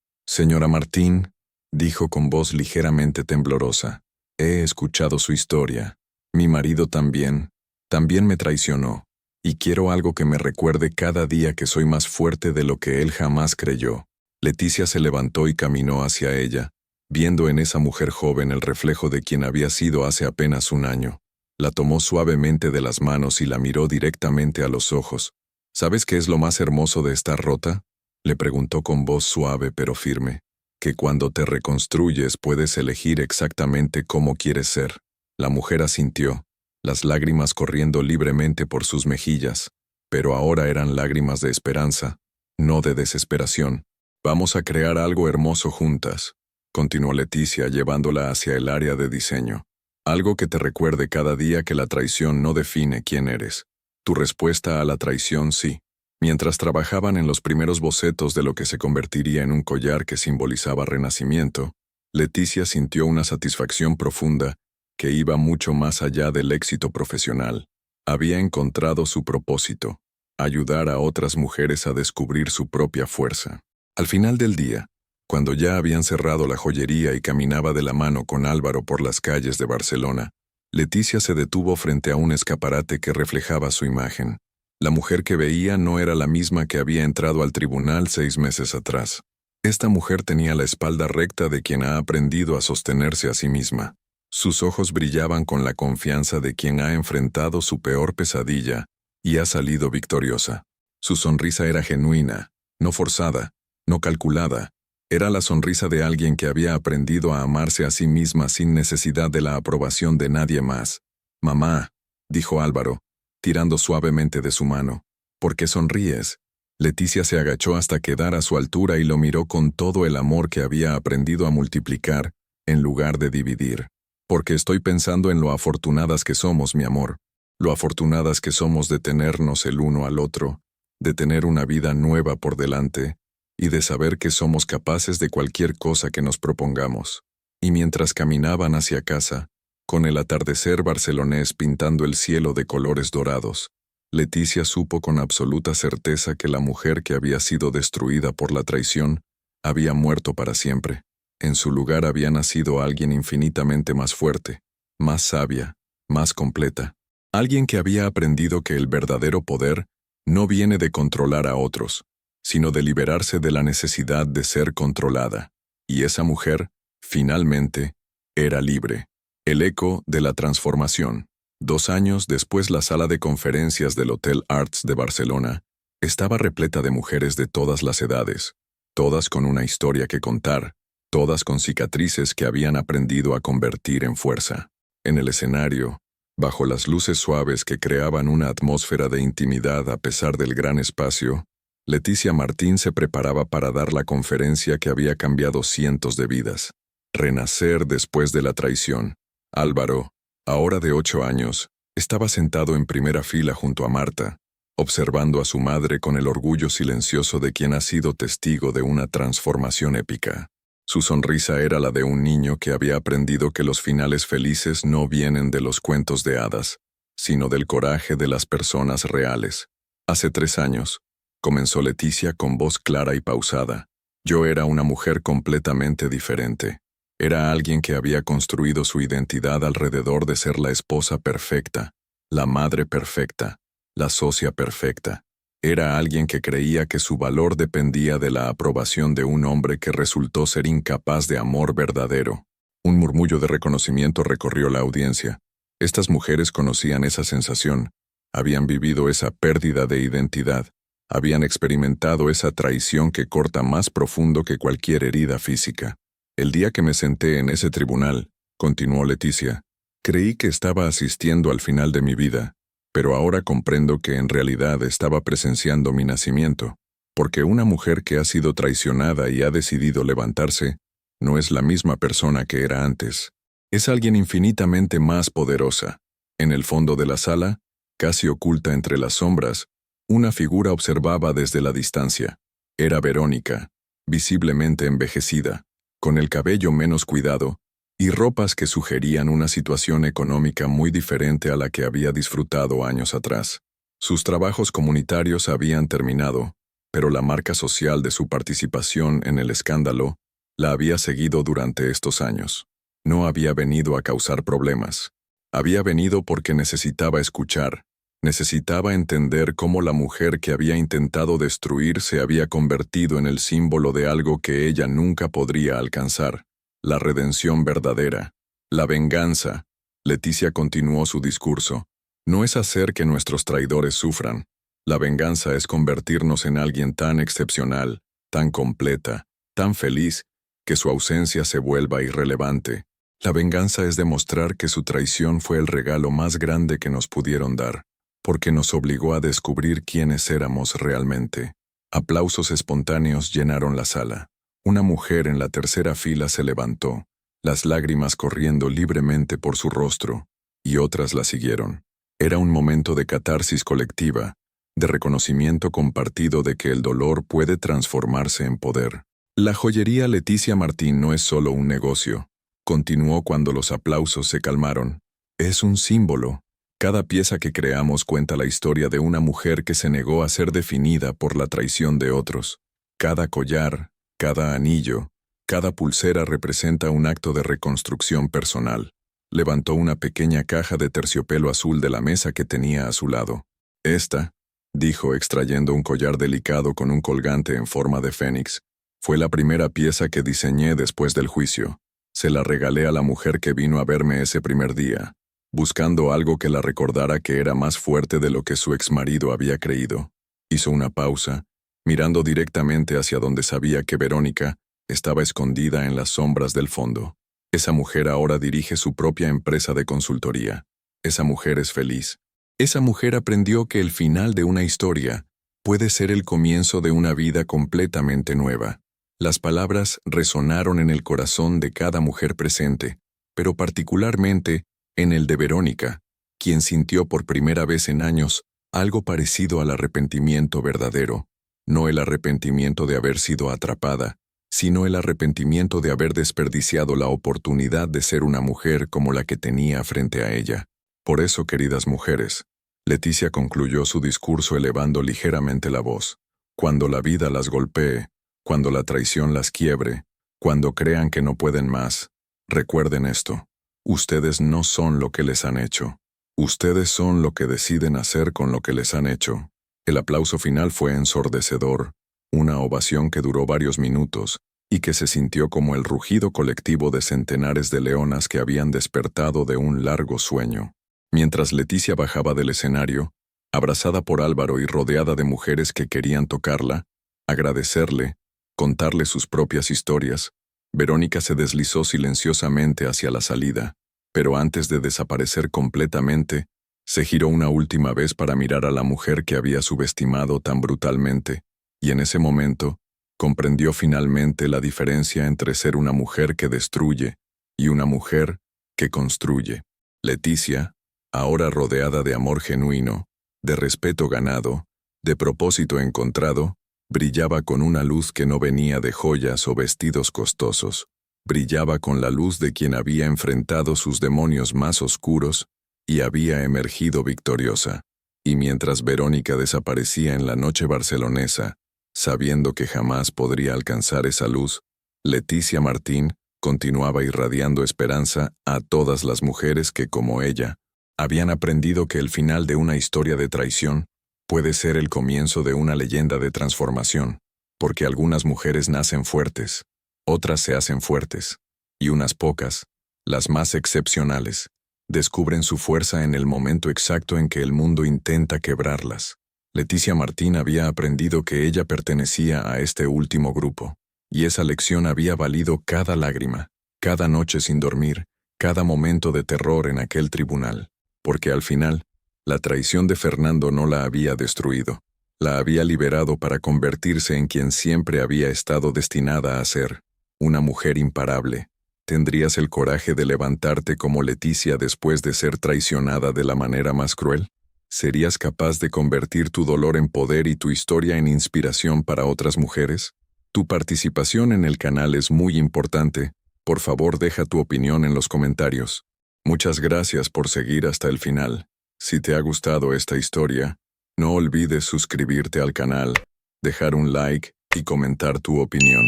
Señora Martín, dijo con voz ligeramente temblorosa, he escuchado su historia. Mi marido también me traicionó, y quiero algo que me recuerde cada día que soy más fuerte de lo que él jamás creyó. Leticia se levantó y caminó hacia ella, viendo en esa mujer joven el reflejo de quien había sido hace apenas un año. La tomó suavemente de las manos y la miró directamente a los ojos. ¿Sabes qué es lo más hermoso de estar rota?, le preguntó con voz suave pero firme. Que cuando te reconstruyes puedes elegir exactamente cómo quieres ser. La mujer asintió, las lágrimas corriendo libremente por sus mejillas, pero ahora eran lágrimas de esperanza, no de desesperación. Vamos a crear algo hermoso juntas, continuó Leticia llevándola hacia el área de diseño. Algo que te recuerde cada día que la traición no define quién eres. Tu respuesta a la traición sí. Mientras trabajaban en los primeros bocetos de lo que se convertiría en un collar que simbolizaba renacimiento, Leticia sintió una satisfacción profunda que iba mucho más allá del éxito profesional. Había encontrado su propósito, ayudar a otras mujeres a descubrir su propia fuerza. Al final del día, cuando ya habían cerrado la joyería y caminaba de la mano con Álvaro por las calles de Barcelona, Leticia se detuvo frente a un escaparate que reflejaba su imagen. La mujer que veía no era la misma que había entrado al tribunal 6 meses atrás. Esta mujer tenía la espalda recta de quien ha aprendido a sostenerse a sí misma. Sus ojos brillaban con la confianza de quien ha enfrentado su peor pesadilla y ha salido victoriosa. Su sonrisa era genuina, no forzada, no calculada. Era la sonrisa de alguien que había aprendido a amarse a sí misma sin necesidad de la aprobación de nadie más. «Mamá», dijo Álvaro, tirando suavemente de su mano. «¿Por qué sonríes?». Leticia se agachó hasta quedar a su altura y lo miró con todo el amor que había aprendido a multiplicar, en lugar de dividir. «Porque estoy pensando en lo afortunadas que somos, mi amor. Lo afortunadas que somos de tenernos el uno al otro, de tener una vida nueva por delante, y de saber que somos capaces de cualquier cosa que nos propongamos». Y mientras caminaban hacia casa, con el atardecer barcelonés pintando el cielo de colores dorados, Leticia supo con absoluta certeza que la mujer que había sido destruida por la traición había muerto para siempre. En su lugar había nacido alguien infinitamente más fuerte, más sabia, más completa. Alguien que había aprendido que el verdadero poder no viene de controlar a otros, sino de liberarse de la necesidad de ser controlada. Y esa mujer, finalmente, era libre. El eco de la transformación. 2 años después, la sala de conferencias del Hotel Arts de Barcelona estaba repleta de mujeres de todas las edades, todas con una historia que contar, todas con cicatrices que habían aprendido a convertir en fuerza. En el escenario, bajo las luces suaves que creaban una atmósfera de intimidad a pesar del gran espacio, Leticia Martín se preparaba para dar la conferencia que había cambiado cientos de vidas. Renacer después de la traición. Álvaro, ahora de 8 años, estaba sentado en primera fila junto a Marta, observando a su madre con el orgullo silencioso de quien ha sido testigo de una transformación épica. Su sonrisa era la de un niño que había aprendido que los finales felices no vienen de los cuentos de hadas, sino del coraje de las personas reales. Hace 3 años, comenzó Leticia con voz clara y pausada. Yo era una mujer completamente diferente. Era alguien que había construido su identidad alrededor de ser la esposa perfecta, la madre perfecta, la socia perfecta. Era alguien que creía que su valor dependía de la aprobación de un hombre que resultó ser incapaz de amor verdadero. Un murmullo de reconocimiento recorrió la audiencia. Estas mujeres conocían esa sensación, habían vivido esa pérdida de identidad, habían experimentado esa traición que corta más profundo que cualquier herida física. El día que me senté en ese tribunal, continuó Leticia, creí que estaba asistiendo al final de mi vida, pero ahora comprendo que en realidad estaba presenciando mi nacimiento, porque una mujer que ha sido traicionada y ha decidido levantarse, No es la misma persona que era antes. Es alguien infinitamente más poderosa. En el fondo de la sala, casi oculta entre las sombras, una figura observaba desde la distancia. Era Verónica, visiblemente envejecida, con el cabello menos cuidado y ropas que sugerían una situación económica muy diferente a la que había disfrutado años atrás. Sus trabajos comunitarios habían terminado, pero la marca social de su participación en el escándalo la había seguido durante estos años. No había venido a causar problemas. Había venido porque necesitaba escuchar, necesitaba entender cómo la mujer que había intentado destruir se había convertido en el símbolo de algo que ella nunca podría alcanzar, la redención verdadera, la venganza. Leticia continuó su discurso. No es hacer que nuestros traidores sufran. La venganza es convertirnos en alguien tan excepcional, tan completa, tan feliz, que su ausencia se vuelva irrelevante. La venganza es demostrar que su traición fue el regalo más grande que nos pudieron dar, porque nos obligó a descubrir quiénes éramos realmente. Aplausos espontáneos llenaron la sala. Una mujer en la tercera fila se levantó, las lágrimas corriendo libremente por su rostro, y otras la siguieron. Era un momento de catarsis colectiva, de reconocimiento compartido de que el dolor puede transformarse en poder. La joyería Leticia Martín no es solo un negocio, continuó cuando los aplausos se calmaron. Es un símbolo. Cada pieza que creamos cuenta la historia de una mujer que se negó a ser definida por la traición de otros. Cada collar, cada anillo, cada pulsera representa un acto de reconstrucción personal. Levantó una pequeña caja de terciopelo azul de la mesa que tenía a su lado. Esta, dijo extrayendo un collar delicado con un colgante en forma de fénix, fue la primera pieza que diseñé después del juicio. Se la regalé a la mujer que vino a verme ese primer día, buscando algo que la recordara que era más fuerte de lo que su exmarido había creído. Hizo una pausa, mirando directamente hacia donde sabía que Verónica estaba escondida en las sombras del fondo. Esa mujer ahora dirige su propia empresa de consultoría. Esa mujer es feliz. Esa mujer aprendió que el final de una historia puede ser el comienzo de una vida completamente nueva. Las palabras resonaron en el corazón de cada mujer presente, pero particularmente en el de Verónica, quien sintió por primera vez en años algo parecido al arrepentimiento verdadero, no el arrepentimiento de haber sido atrapada, sino el arrepentimiento de haber desperdiciado la oportunidad de ser una mujer como la que tenía frente a ella. Por eso, queridas mujeres, Leticia concluyó su discurso elevando ligeramente la voz. Cuando la vida las golpee, cuando la traición las quiebre, cuando crean que no pueden más, recuerden esto. Ustedes no son lo que les han hecho. Ustedes son lo que deciden hacer con lo que les han hecho. El aplauso final fue ensordecedor, una ovación que duró varios minutos y que se sintió como el rugido colectivo de centenares de leonas que habían despertado de un largo sueño. Mientras Leticia bajaba del escenario, abrazada por Álvaro y rodeada de mujeres que querían tocarla, agradecerle, contarle sus propias historias, Verónica se deslizó silenciosamente hacia la salida, pero antes de desaparecer completamente, se giró una última vez para mirar a la mujer que había subestimado tan brutalmente, y en ese momento, comprendió finalmente la diferencia entre ser una mujer que destruye y una mujer que construye. Leticia, ahora rodeada de amor genuino, de respeto ganado, de propósito encontrado, brillaba con una luz que no venía de joyas o vestidos costosos. Brillaba con la luz de quien había enfrentado sus demonios más oscuros y había emergido victoriosa. Y mientras Verónica desaparecía en la noche barcelonesa, sabiendo que jamás podría alcanzar esa luz, Leticia Martín continuaba irradiando esperanza a todas las mujeres que, como ella, habían aprendido que el final de una historia de traición puede ser el comienzo de una leyenda de transformación, porque algunas mujeres nacen fuertes, otras se hacen fuertes, y unas pocas, las más excepcionales, descubren su fuerza en el momento exacto en que el mundo intenta quebrarlas. Leticia Martín había aprendido que ella pertenecía a este último grupo, y esa lección había valido cada lágrima, cada noche sin dormir, cada momento de terror en aquel tribunal, porque al final, la traición de Fernando no la había destruido, la había liberado para convertirse en quien siempre había estado destinada a ser, una mujer imparable. ¿Tendrías el coraje de levantarte como Leticia después de ser traicionada de la manera más cruel? ¿Serías capaz de convertir tu dolor en poder y tu historia en inspiración para otras mujeres? Tu participación en el canal es muy importante. Por favor, deja tu opinión en los comentarios. Muchas gracias por seguir hasta el final. Si te ha gustado esta historia, no olvides suscribirte al canal, dejar un like y comentar tu opinión.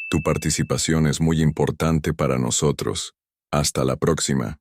Tu participación es muy importante para nosotros. Hasta la próxima.